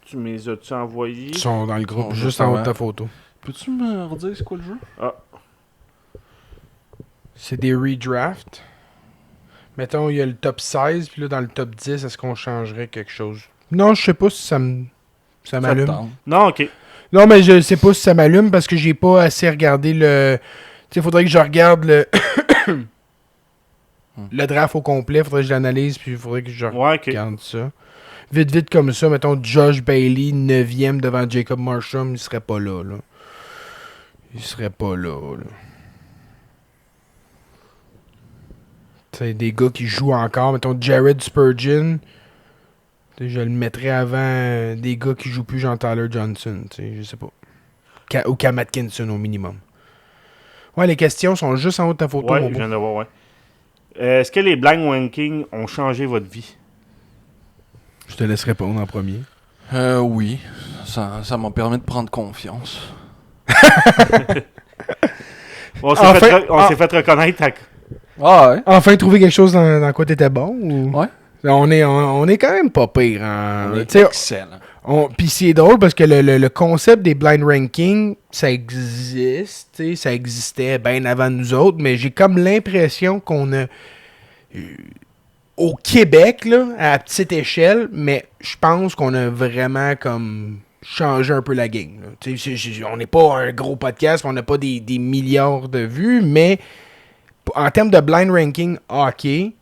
Speaker 2: Tu me les as-tu envoyés?
Speaker 1: Ils sont dans le groupe,
Speaker 3: Oh,
Speaker 1: juste en haut de ta photo.
Speaker 3: Peux-tu me redire c'est quoi le jeu?
Speaker 1: C'est des redrafts. Mettons, il y a le top 16, puis là, dans le top 10, est-ce qu'on changerait quelque chose? Non, je sais pas si ça m'allume.
Speaker 2: Non, ok.
Speaker 1: Non, mais je sais pas si ça m'allume parce que j'ai pas assez regardé le... Tu sais, faudrait que je regarde le... le draft au complet, faudrait que je l'analyse, puis faudrait que je regarde ça. Vite comme ça, mettons, Josh Bailey, 9e devant Jacob Marsham, il serait pas là. Il serait pas là. C'est des gars qui jouent encore. Mettons Jared Spurgeon. Je le mettrais avant des gars qui jouent plus, genre Tyler Johnson. Je sais pas. Ou Cam Atkinson au minimum. Ouais, les questions sont juste en haut de ta photo.
Speaker 2: Ouais, je viens de voir, ouais. Est-ce que les blind rankings ont changé votre vie?
Speaker 1: Je te laisse répondre en premier.
Speaker 3: Oui. Ça m'a permis de prendre confiance.
Speaker 2: On s'est fait reconnaître.
Speaker 3: Ah ouais?
Speaker 1: Enfin, trouver quelque chose dans quoi t'étais bon? Ou...
Speaker 3: Ouais.
Speaker 1: On est quand même pas pire. Hein?
Speaker 3: On est excellent.
Speaker 1: Puis c'est drôle parce que le concept des blind rankings, ça existe. Ça existait bien avant nous autres, mais j'ai comme l'impression qu'on a... au Québec, là, à petite échelle, mais je pense qu'on a vraiment comme changé un peu la game. Là. On n'est pas un gros podcast, on n'a pas des milliards de vues, mais en termes de blind ranking hockey,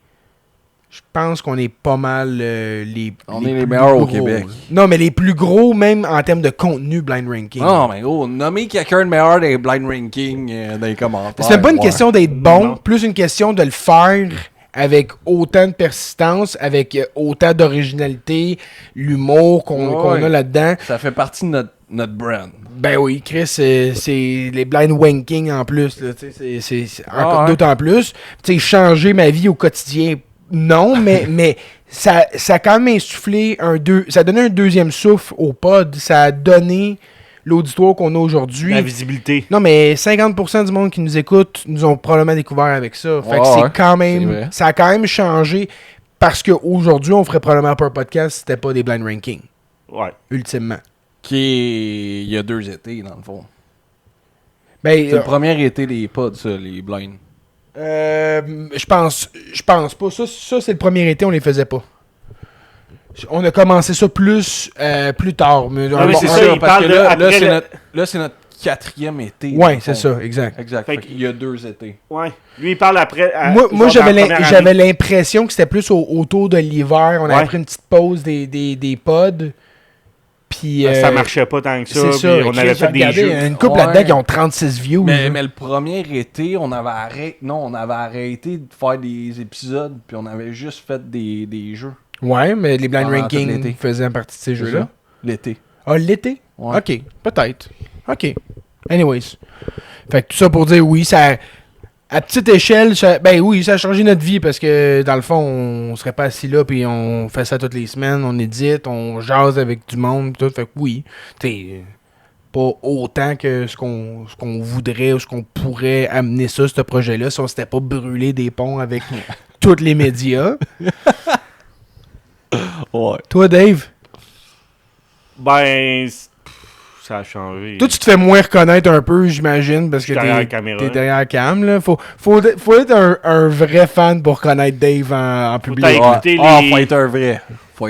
Speaker 1: je pense qu'on est pas mal les
Speaker 3: meilleurs au
Speaker 1: gros,
Speaker 3: Québec.
Speaker 1: Là. Non, mais les plus gros, même en termes de contenu blind ranking.
Speaker 3: Non, mais gros, nommer quelqu'un de meilleur des blind rankings dans les commentaires.
Speaker 1: C'est pas une question d'être bon, plus une question de le faire avec autant de persistance, avec autant d'originalité, l'humour qu'on a là-dedans.
Speaker 3: Ça fait partie de notre brand.
Speaker 1: Ben oui, Chris, c'est les blind wanking en plus. Là, c'est encore d'autant plus. Tu sais, changer ma vie au quotidien, non, mais ça a quand même insufflé ça a donné un deuxième souffle au pod. Ça a donné l'auditoire qu'on a aujourd'hui.
Speaker 2: La visibilité.
Speaker 1: Non, mais 50% du monde qui nous écoute nous ont probablement découvert avec ça. Fait que c'est quand même... Ça a quand même changé parce qu'aujourd'hui, on ferait probablement pas un podcast si c'était pas des blind rankings.
Speaker 2: Ouais.
Speaker 1: Ultimement.
Speaker 3: Il y a 2 étés, dans le fond.
Speaker 1: Ben,
Speaker 3: C'est le premier été des pods, ça, les blinds.
Speaker 1: Je pense pas. Ça, c'est le premier été, on les faisait pas. On a commencé ça plus tard. Mais
Speaker 2: c'est ça, il
Speaker 3: parce
Speaker 2: parle
Speaker 3: que
Speaker 2: de
Speaker 3: là, c'est notre 4e été.
Speaker 1: Ouais, c'est ça, exact.
Speaker 3: Fait qu'il y a 2 étés.
Speaker 2: Ouais. Lui, il parle après.
Speaker 1: Moi j'avais l'impression que c'était plus autour de l'hiver. On avait pris une petite pause des pods. Puis,
Speaker 2: ça marchait pas tant que ça.
Speaker 1: C'est ça.
Speaker 2: On avait fait des jeux.
Speaker 1: Une couple là-dedans qui ont 36 views.
Speaker 3: Mais le premier été, on avait arrêté de faire des épisodes. Puis on avait juste fait des jeux.
Speaker 1: Ouais, mais les blind rankings faisaient partie de ces jeux-là.
Speaker 3: L'été.
Speaker 1: Ah, l'été?
Speaker 3: Ouais.
Speaker 1: Ok, peut-être. Ok. Anyways. Fait que tout ça pour dire oui, ça... À petite échelle, ça a changé notre vie parce que dans le fond, on serait pas assis là puis on fait ça toutes les semaines, on édite, on jase avec du monde tout. Fait que oui, t'sais, pas autant que ce qu'on voudrait ou ce qu'on pourrait amener ça, ce projet-là, si on s'était pas brûlé des ponts avec tous les médias.
Speaker 3: Ouais.
Speaker 1: Toi, Dave?
Speaker 2: Ben, ça a changé.
Speaker 1: Toi, tu te fais moins reconnaître un peu, j'imagine, parce que t'es derrière la cam. Là. Faut être un vrai fan pour reconnaître Dave en public.
Speaker 3: Faut être un vrai. Faut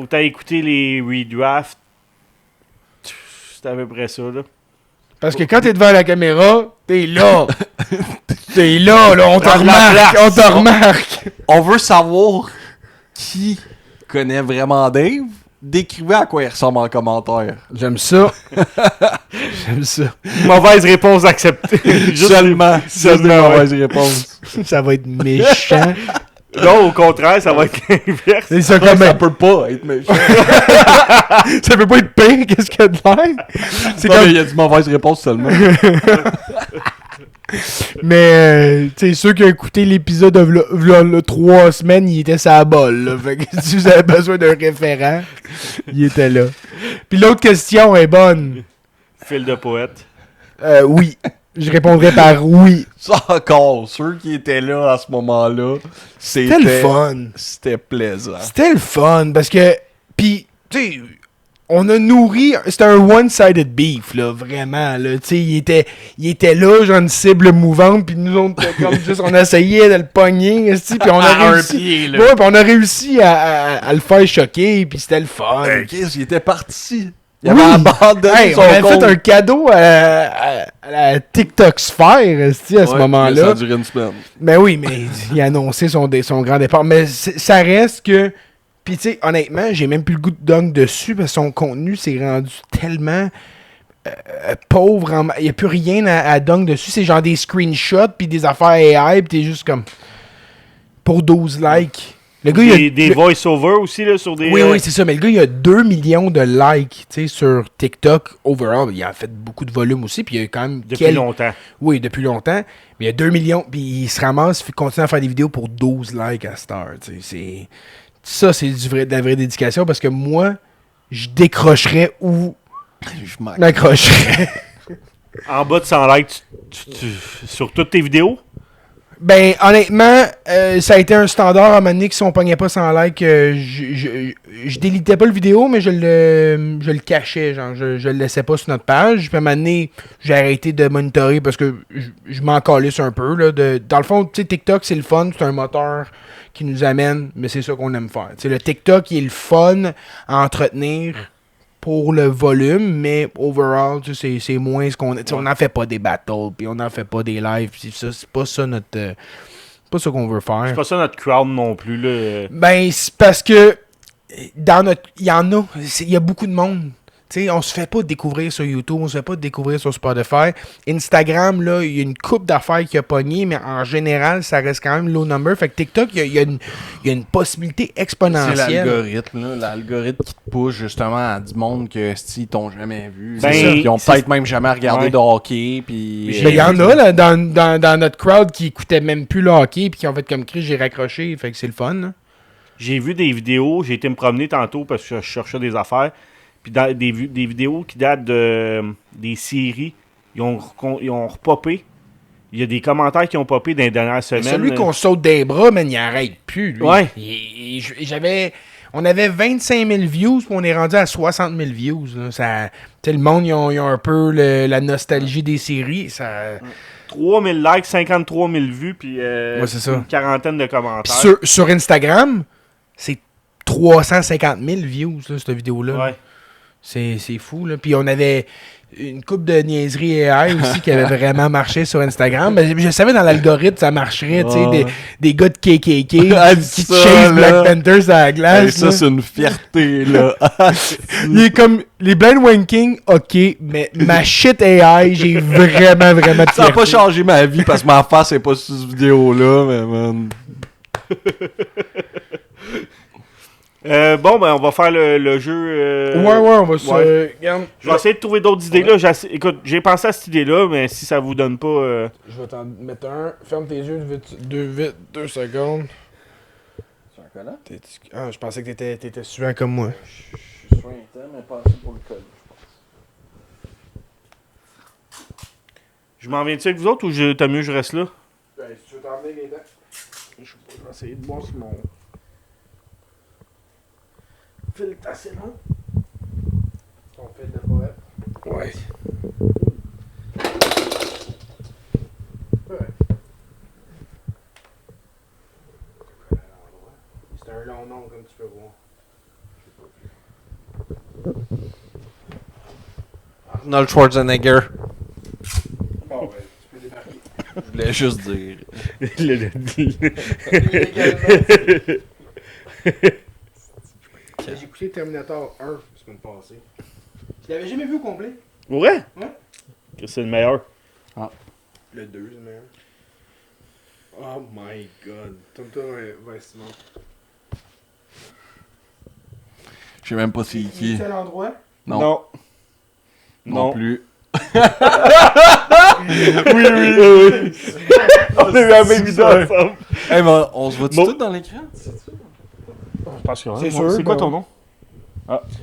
Speaker 3: que
Speaker 2: t'aies écouté les redrafts. C'est à peu près ça, là.
Speaker 1: Parce que quand t'es devant la caméra, t'es là. T'es là, on te remarque.
Speaker 3: On veut savoir qui connaît vraiment Dave. Décrivez à quoi il ressemble en commentaire.
Speaker 1: J'aime ça. J'aime ça.
Speaker 2: Mauvaise réponse acceptée.
Speaker 3: Seulement mauvaise réponse.
Speaker 1: Ça va être méchant.
Speaker 2: Non, au contraire, ça va être l'inverse.
Speaker 1: C'est ça, comme
Speaker 3: ça peut pas être méchant.
Speaker 1: Ça peut pas être pire, qu'est-ce qu'il y a de l'air?
Speaker 3: C'est comme il y a du mauvaise réponse seulement.
Speaker 1: Mais, tu sais, ceux qui ont écouté l'épisode de v'là 3 semaines, il était sa bol, là. Fait que si vous avez besoin d'un référent, il était là. Puis l'autre question est bonne.
Speaker 2: Fil de poète.
Speaker 1: Oui. Je répondrais par oui.
Speaker 3: Ça encore, ceux qui étaient là à ce moment-là,
Speaker 1: C'était le fun.
Speaker 3: C'était plaisant.
Speaker 1: C'était le fun, parce que... Puis, tu sais... On a nourri... C'était un one-sided beef, là, vraiment, là. Tu sais, il était là, genre une cible mouvante, puis nous autres, comme juste, on essayait de le pogner, puis on a réussi...
Speaker 3: Un pied, là.
Speaker 1: Ouais, puis on a réussi à le faire choquer, puis c'était le fun.
Speaker 3: Chris, il était parti. Il
Speaker 1: Oui.
Speaker 3: avait abandonné
Speaker 1: Hey,
Speaker 3: son
Speaker 1: on a
Speaker 3: compte.
Speaker 1: fait un cadeau à la TikTok sphère, à ce
Speaker 3: Ouais,
Speaker 1: moment-là.
Speaker 3: Ça a duré une semaine.
Speaker 1: Mais oui, mais il a annoncé son grand départ. Mais ça reste que... Puis tu sais, honnêtement, j'ai même plus le goût de dunk dessus parce que son contenu s'est rendu tellement pauvre. Il n'y a plus rien à dunk dessus. C'est genre des screenshots puis des affaires AI puis t'es juste comme... Pour 12 likes. Le gars,
Speaker 2: Des voice-over aussi, là, sur des...
Speaker 1: Oui, oui, c'est ça. Mais le gars, il a 2 millions de likes, tu sais, sur TikTok overall. Il a fait beaucoup de volume aussi, puis il a quand même...
Speaker 2: Depuis longtemps.
Speaker 1: Oui, depuis longtemps. Mais il a 2 millions, puis il se ramasse, puis continue à faire des vidéos pour 12 likes à cette heure, tu sais. Ça, c'est de la vraie dédication, parce que moi, je décrocherais ou
Speaker 3: Je m'en-
Speaker 1: m'accrocherais.
Speaker 2: En bas de 100 likes sur toutes tes vidéos?
Speaker 1: Ben, honnêtement, ça a été un standard à un moment donné que si on pognait pas 100 likes, je délitais pas le vidéo, mais je le cachais, genre, je le laissais pas sur notre page. Puis à un moment donné, j'ai arrêté de monitorer parce que je m'en calisse un peu, là. Dans le fond, tu sais, TikTok, c'est le fun, c'est un moteur qui nous amène, mais c'est ça qu'on aime faire. Tu sais, le TikTok, il est le fun à entretenir pour le volume, mais overall, tu sais, c'est moins ce qu'on... Tu sais, on n'en fait pas des battles, puis on n'en fait pas des lives, puis ça, c'est pas ça notre... pas ça qu'on veut faire.
Speaker 2: C'est pas ça notre crowd non plus, là.
Speaker 1: Ben, c'est parce que dans notre... Il y en a, il y a beaucoup de monde. Tu sais, on se fait pas découvrir sur YouTube, on se fait pas découvrir sur Spotify. Instagram, là, il y a une coupe d'affaires qui a pogné, mais en général, ça reste quand même low number. Fait que TikTok, il y a une possibilité
Speaker 3: C'est
Speaker 1: exponentielle.
Speaker 3: l'algorithme, là. L'algorithme qui te pousse justement à du monde que s'ils t'ont jamais vu.
Speaker 2: Ben,
Speaker 3: Ils ont
Speaker 2: c'est-
Speaker 3: peut-être même jamais regardé
Speaker 2: Ouais.
Speaker 3: de hockey. Puis,
Speaker 1: Mais il y en a là, dans notre crowd qui écoutaient même plus le hockey puis qui ont fait comme Chris, j'ai raccroché. Fait que c'est le fun. Là.
Speaker 2: J'ai vu des vidéos, j'ai été me promener tantôt parce que je cherchais des affaires. Puis des vidéos qui datent des séries, ils ont repopé. Il y a des commentaires qui ont popé dans les dernières semaines.
Speaker 1: Celui qu'on saute des bras, man, il arrête plus. Lui.
Speaker 2: Ouais.
Speaker 1: On avait 25 000 views puis on est rendu à 60 000 views. Là. Ça, le monde, ils ont un peu la nostalgie des séries. Ça...
Speaker 2: 3000 likes, 53 000 vues, puis
Speaker 1: c'est ça.
Speaker 2: une quarantaine de
Speaker 1: Puis
Speaker 2: commentaires.
Speaker 1: sur Instagram, c'est 350 000 views, là, cette vidéo-là.
Speaker 2: Ouais.
Speaker 1: C'est fou, là. Puis on avait une coupe de niaiseries AI aussi qui avait vraiment marché sur Instagram. Mais je savais dans l'algorithme ça marcherait, tu sais, des gars de KKK
Speaker 3: Ah,
Speaker 1: qui
Speaker 3: ça,
Speaker 1: chase
Speaker 3: là.
Speaker 1: Black Panthers à la glace.
Speaker 3: Hey, ça,
Speaker 1: là.
Speaker 3: c'est une fierté, là.
Speaker 1: Il est comme les Blind Wanking, ok, mais ma shit AI, j'ai vraiment de
Speaker 3: Ça n'a
Speaker 1: fierté.
Speaker 3: pas changé ma vie parce que ma face est pas sur cette vidéo-là, mais man.
Speaker 2: Bon, ben, on va faire le jeu.
Speaker 1: Ouais, on va se...
Speaker 2: ouais.
Speaker 1: regarde,
Speaker 2: Je vais essayer de trouver d'autres idées là. Écoute, j'ai pensé à cette idée-là, mais si ça vous donne pas.
Speaker 1: je vais t'en mettre un. Ferme tes yeux vite, 2 secondes.
Speaker 3: C'est un collant?
Speaker 1: Ah, je pensais que t'étais suant comme moi.
Speaker 3: Je suis sointant, mais pas assez pour le coller,
Speaker 2: Je m'en viens-tu avec vous autres ou t'as mieux que je reste là?
Speaker 1: Ben, si tu veux t'emmener les dents. Je vais essayer de voir si mon fil est assez long. Ton fil de poète. Ouais. C'est un long nom comme tu peux voir.
Speaker 3: Arnold Schwarzenegger.
Speaker 1: Bon, ouais, tu peux démarquer.
Speaker 3: Je voulais juste dire.
Speaker 1: J'ai écouté Terminator 1 la semaine passée. Tu l'avais jamais vu au complet?
Speaker 2: Ouais?
Speaker 1: Ouais.
Speaker 2: C'est le meilleur.
Speaker 1: Le 2, c'est le meilleur. Oh my god. Tourne-toi vers Simon.
Speaker 3: Je sais même pas c'est qui.
Speaker 1: C'est l'endroit?
Speaker 3: Non.
Speaker 2: Non
Speaker 3: Plus.
Speaker 2: Oui. On a eu la même idée ensemble.
Speaker 3: Hey, mais on se voit-tu
Speaker 2: Bon.
Speaker 3: tout dans l'écran?
Speaker 2: Parce que,
Speaker 1: C'est sûr,
Speaker 2: c'est quoi
Speaker 1: ben
Speaker 2: ton nom?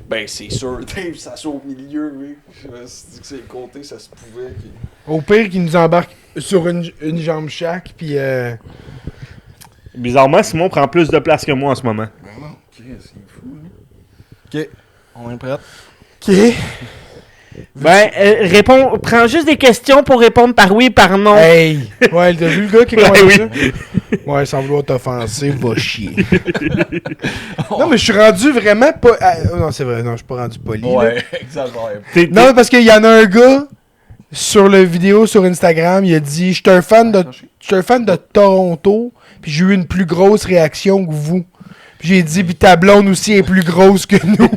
Speaker 3: Ben, c'est sûr. Dave, ça soit au milieu, oui. Je me suis dit que c'est le côté, ça se pouvait.
Speaker 1: Au pire, qu'ils nous embarquent sur une jambe chaque, puis
Speaker 2: Bizarrement, Simon prend plus de place que moi en ce moment.
Speaker 3: Ben non, ok, c'est fou. Ok, on est prêt.
Speaker 1: Ok.
Speaker 2: Ben, prends juste des questions pour répondre par oui, par non.
Speaker 1: Hey! Ouais, t'as vu le gars qui a
Speaker 2: Ouais,
Speaker 1: commencé
Speaker 2: oui.
Speaker 1: ça? Ouais, sans vouloir t'offenser, va chier. Non, mais je suis rendu vraiment pas... non, c'est vrai, non, je suis pas rendu poli. là.
Speaker 3: Ouais, exagère.
Speaker 1: Non, mais parce qu'il y en a un gars sur la vidéo sur Instagram, il a dit « Je suis un fan de Toronto, puis j'ai eu une plus grosse réaction que vous. » Puis j'ai dit « Puis ta blonde aussi est plus grosse que nous. »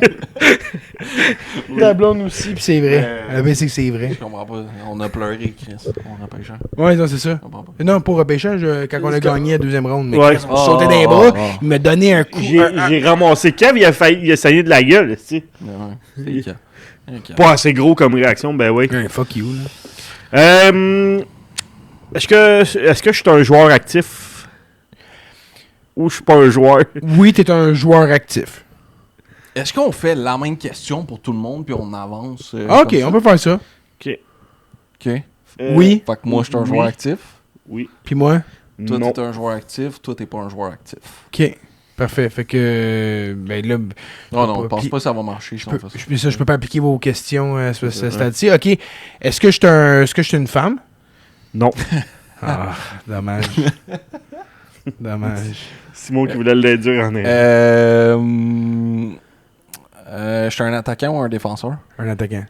Speaker 1: Ta blonde aussi, puis c'est vrai. Ben, c'est que c'est vrai.
Speaker 3: Je comprends pas. On a pleuré, Chris. On a pas cher.
Speaker 1: Ouais, non, c'est ça.
Speaker 3: Je comprends pas.
Speaker 1: Non, pour repêchage, quand on a gagné la deuxième ronde, mais
Speaker 2: Ouais.
Speaker 1: Chris, on sautait dans les bras, il m'a donné un coup.
Speaker 2: J'ai ramassé Kev, il a saigné de la gueule, tu sais.
Speaker 3: Ouais, c'est le cas. Ok.
Speaker 2: Pas assez gros comme réaction, ben oui.
Speaker 1: Fuck you, là.
Speaker 2: Est-ce que je suis un joueur actif? Ou je suis pas un joueur?
Speaker 1: Oui, t'es un joueur actif.
Speaker 3: Est-ce qu'on fait la même question pour tout le monde puis on avance?
Speaker 1: Ok,
Speaker 3: comme ça?
Speaker 1: on peut faire ça.
Speaker 3: Ok.
Speaker 1: Oui.
Speaker 3: Fait que moi, je suis un joueur actif.
Speaker 2: Oui.
Speaker 1: Puis moi?
Speaker 3: Toi,
Speaker 2: Non.
Speaker 3: t'es un joueur actif. Toi, t'es pas un joueur actif.
Speaker 1: Ok. Parfait. Fait que. Ben là.
Speaker 3: Non, non, je pense
Speaker 1: Puis-
Speaker 3: pas que ça va marcher si on fait ça.
Speaker 1: Je peux pas appliquer vos questions à ce stade-ci. Ok. Est-ce que je suis une femme?
Speaker 2: Non.
Speaker 1: Ah, dommage. Dommage.
Speaker 2: Simon qui voulait le dire en air.
Speaker 3: Je suis un attaquant ou un défenseur?
Speaker 1: Un attaquant.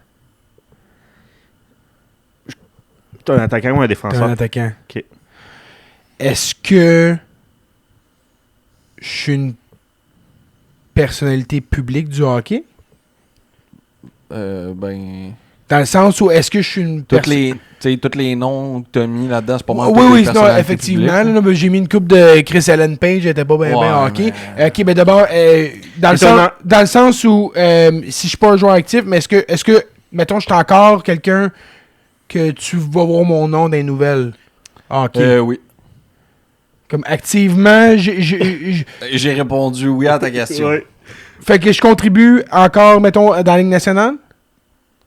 Speaker 2: T'es un attaquant ou un
Speaker 1: T'es un
Speaker 2: défenseur?
Speaker 1: attaquant.
Speaker 2: Ok.
Speaker 1: Est-ce que je suis une personnalité publique du hockey?
Speaker 3: Ben...
Speaker 1: Dans le sens où est-ce que je suis une
Speaker 3: Tous les noms que t'as mis là-dedans, c'est pas mal.
Speaker 1: Oui,
Speaker 3: toutes
Speaker 1: oui,
Speaker 3: des
Speaker 1: non,
Speaker 3: personnalités
Speaker 1: effectivement.
Speaker 3: publiques.
Speaker 1: Là, ben, j'ai mis une coupe de Chris Allen Page, elle était pas bien
Speaker 3: Ouais,
Speaker 1: hockey.
Speaker 3: mais-
Speaker 1: Ok, ben d'abord, dans le sens où, si je suis pas un joueur actif, mais est-ce que mettons, je suis encore quelqu'un que tu vas voir mon nom dans les nouvelles? Ah, ok.
Speaker 3: Oui.
Speaker 1: Comme activement,
Speaker 3: J'ai répondu oui à ta question.
Speaker 2: Ouais.
Speaker 1: fait que je contribue encore, mettons, dans la Ligue nationale?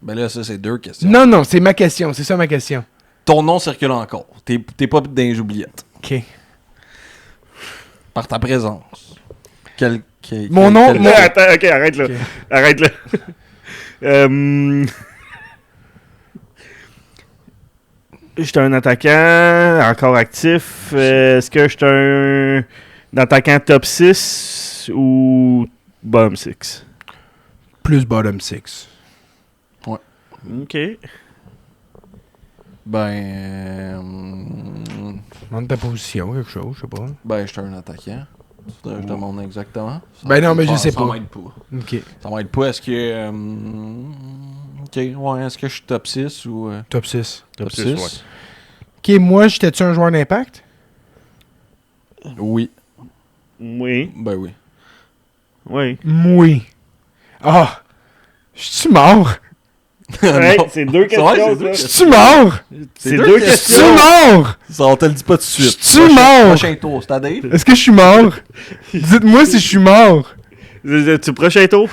Speaker 3: Ben là, ça, c'est deux questions.
Speaker 1: Non, non, c'est ma question, c'est ça ma question.
Speaker 3: Ton nom circule encore. T'es pas dans les oubliettes.
Speaker 1: Ok.
Speaker 3: Par ta présence.
Speaker 1: Mon nom-
Speaker 3: quel-
Speaker 1: mon-
Speaker 2: Attends, ok, arrête là.
Speaker 1: Ok.
Speaker 2: Arrête là. J'étais un attaquant encore actif. Est-ce que j'étais un attaquant top 6 ou bottom 6?
Speaker 1: Plus bottom 6.
Speaker 2: Ok.
Speaker 1: Demande ta position, quelque chose, je sais pas.
Speaker 3: Ben, j'étais un attaquant. Je te demande exactement.
Speaker 1: Ben non, mais je sais
Speaker 3: Ça
Speaker 1: pas.
Speaker 3: m'aide pas.
Speaker 1: Ok.
Speaker 3: Ça m'aide pas. Est-ce que... ok, ouais. Est-ce que je suis top 6 ou...
Speaker 1: Top 6.
Speaker 3: top
Speaker 2: 6,
Speaker 3: 6?
Speaker 1: Ok, moi, j'étais-tu un joueur d'impact?
Speaker 3: Oui.
Speaker 2: Oui.
Speaker 3: Ben oui.
Speaker 2: Oui.
Speaker 1: Oui. Ah! Je suis mort?
Speaker 2: Ouais,
Speaker 3: Non.
Speaker 2: c'est deux
Speaker 3: C'est vrai,
Speaker 2: questions.
Speaker 3: c'est deux
Speaker 2: ça.
Speaker 1: Je suis mort?
Speaker 2: C'est deux
Speaker 1: Je
Speaker 2: questions.
Speaker 1: suis mort?
Speaker 3: Ça, on te le dit pas tout de suite.
Speaker 1: Je suis mort.
Speaker 3: Prochain tour, c'est à Dave.
Speaker 1: Est-ce que je suis mort? Dites-moi si je suis mort.
Speaker 2: Tu prochain tour?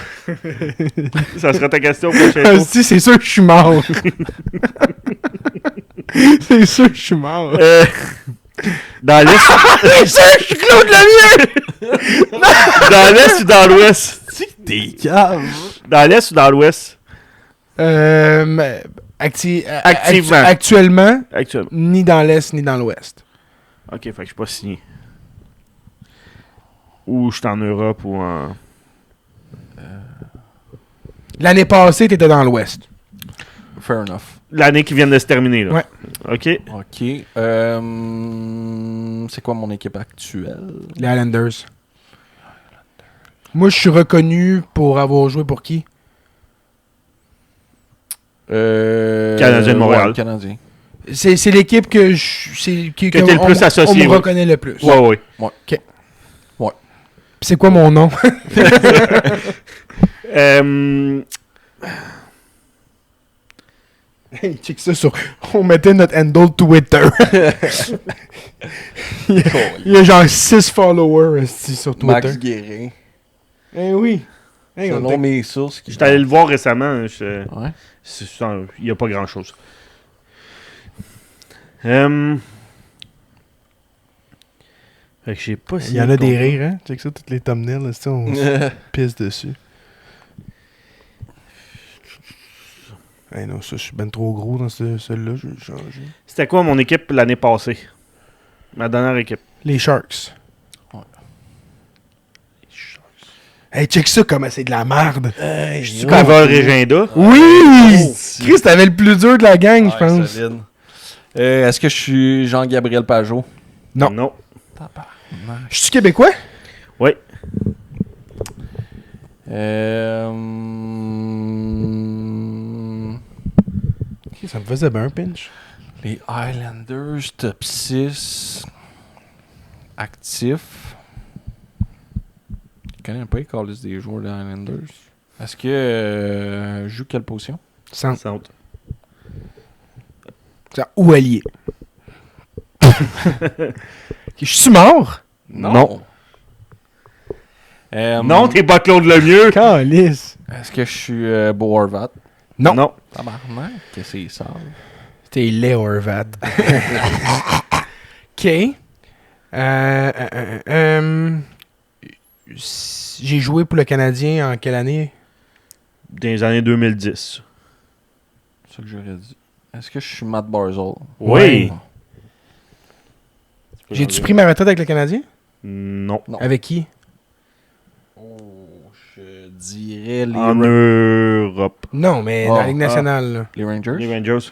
Speaker 2: Ça sera ta question prochain
Speaker 1: Ah,
Speaker 2: tour.
Speaker 1: si, c'est sûr que je suis mort. C'est sûr que je suis mort.
Speaker 2: Dans l'est,
Speaker 1: C'est sûr que je suis Claude Lemieux!
Speaker 2: dans l'est ou dans l'ouest?
Speaker 3: T'es calme.
Speaker 2: Dans l'est ou dans l'ouest?
Speaker 1: Activement. Actuellement,
Speaker 2: Actuellement.
Speaker 1: ni dans l'Est, ni dans l'Ouest.
Speaker 2: Ok, fait que je suis pas signé. Ou je suis en Europe ou en...
Speaker 1: L'année passée, t'étais dans l'Ouest.
Speaker 3: Fair enough.
Speaker 2: L'année qui vient de se terminer, là.
Speaker 1: Ouais.
Speaker 2: Ok.
Speaker 3: Ok. C'est quoi mon équipe actuelle?
Speaker 1: Les Highlanders. Moi, je suis reconnu pour avoir joué pour qui?
Speaker 2: Canadien de Montréal.
Speaker 3: Ouais, Canadien.
Speaker 1: C'est l'équipe que
Speaker 2: Que t'es le plus associé,
Speaker 1: on me
Speaker 2: ouais.
Speaker 1: reconnaît le plus.
Speaker 2: Ouais, ouais.
Speaker 1: Puis c'est quoi mon nom? Hey, check ça sur... On mettait notre handle Twitter. il y a genre 6 followers sur Twitter.
Speaker 3: Max Guérin.
Speaker 1: Eh oui. Hey,
Speaker 3: Selon mes sources.
Speaker 2: J'étais allé le voir récemment.
Speaker 3: Ouais.
Speaker 2: Il n'y a pas grand-chose. Fait que j'ai pas
Speaker 1: Il y en a des rires, hein? Check ça, toutes les thumbnails, là, on se pisse dessus. Hey non, ça, je suis ben trop gros dans celui-là, je vais le changer.
Speaker 2: C'était quoi mon équipe l'année passée? Ma dernière équipe.
Speaker 1: Les Sharks.
Speaker 3: Ouais.
Speaker 1: Hey, check ça, comment c'est de la merde.
Speaker 3: Hey,
Speaker 2: Je suis Pavel Regenda.
Speaker 1: Oui!
Speaker 3: si.
Speaker 1: Chris, t'avais le plus dur de la gang, je pense.
Speaker 3: Solide. Est-ce que je suis Jean-Gabriel Pajot?
Speaker 1: Non.
Speaker 2: Non.
Speaker 1: Je suis québécois?
Speaker 2: Oui.
Speaker 1: Ça me faisait bien un pinch.
Speaker 3: Les Highlanders, top 6. Actifs. Je connais pas les calices des joueurs des Highlanders. Est-ce que je joue quelle position?
Speaker 1: Centre.
Speaker 2: Centre.
Speaker 1: Ou allié. Je suis mort?
Speaker 2: Non.
Speaker 3: Euh,
Speaker 2: Non, t'es pas Claude Lemieux.
Speaker 1: Calice.
Speaker 3: Est-ce que je suis Beau Horvat?
Speaker 1: Non.
Speaker 2: Non.
Speaker 3: Tabarnak, que c'est ça?
Speaker 1: T'es laid, Horvat. OK. J'ai joué pour le Canadien en quelle année?
Speaker 2: Dans les années 2010.
Speaker 3: C'est ça que j'aurais dit. Est-ce que je suis Matt Barzal?
Speaker 2: Oui.
Speaker 1: J'ai-tu pris ma retraite avec le Canadien?
Speaker 2: Non.
Speaker 3: Non.
Speaker 1: Avec qui?
Speaker 3: Oh, je dirais les,
Speaker 2: En Europe.
Speaker 1: Non, mais dans la Ligue nationale. là.
Speaker 3: les Rangers.
Speaker 2: Les Rangers.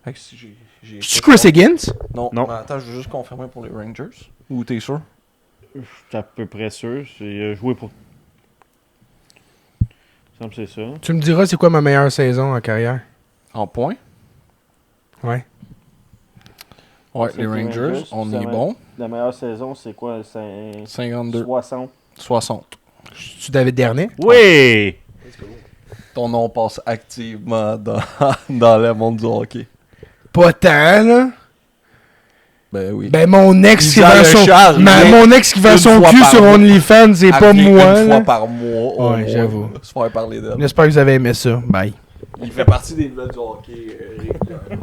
Speaker 3: Fait que si j'ai
Speaker 1: Je suis Chris Higgins?
Speaker 3: Non,
Speaker 2: Non.
Speaker 3: mais attends, je veux juste confirmer pour les Rangers. Ou t'es sûr?
Speaker 2: Je suis à peu près sûr. C'est joué pour. Il me semble que c'est ça.
Speaker 1: Tu me diras c'est quoi ma meilleure saison en carrière?
Speaker 3: En points?
Speaker 1: Ouais.
Speaker 3: Ouais,
Speaker 2: C'est
Speaker 3: les
Speaker 2: les
Speaker 3: Rangers,
Speaker 2: Rangers,
Speaker 3: on
Speaker 2: c'est
Speaker 3: est
Speaker 2: la
Speaker 3: bon.
Speaker 2: La meilleure saison, c'est quoi?
Speaker 3: 52.
Speaker 2: 60.
Speaker 3: 60.
Speaker 1: Tu David Dernier?
Speaker 2: Oui!
Speaker 3: Ton nom passe activement dans le monde du hockey.
Speaker 1: Pas tant, là.
Speaker 3: Ben oui.
Speaker 1: Ben, mon ex qui
Speaker 3: Isaac
Speaker 1: vend son...
Speaker 3: Charles,
Speaker 1: mon ex qui vend
Speaker 3: une
Speaker 1: son
Speaker 3: fois
Speaker 1: cul
Speaker 3: par
Speaker 1: sur
Speaker 3: mois.
Speaker 1: OnlyFans, c'est pas
Speaker 3: Appelé
Speaker 1: moi,
Speaker 3: une fois
Speaker 1: là.
Speaker 3: par mois. au
Speaker 1: Ouais,
Speaker 3: moins,
Speaker 1: j'avoue.
Speaker 3: Se faire parler d'elle.
Speaker 1: J'espère que vous avez aimé ça. Bye.
Speaker 3: Il fait partie des nouvelles du hockey régulières.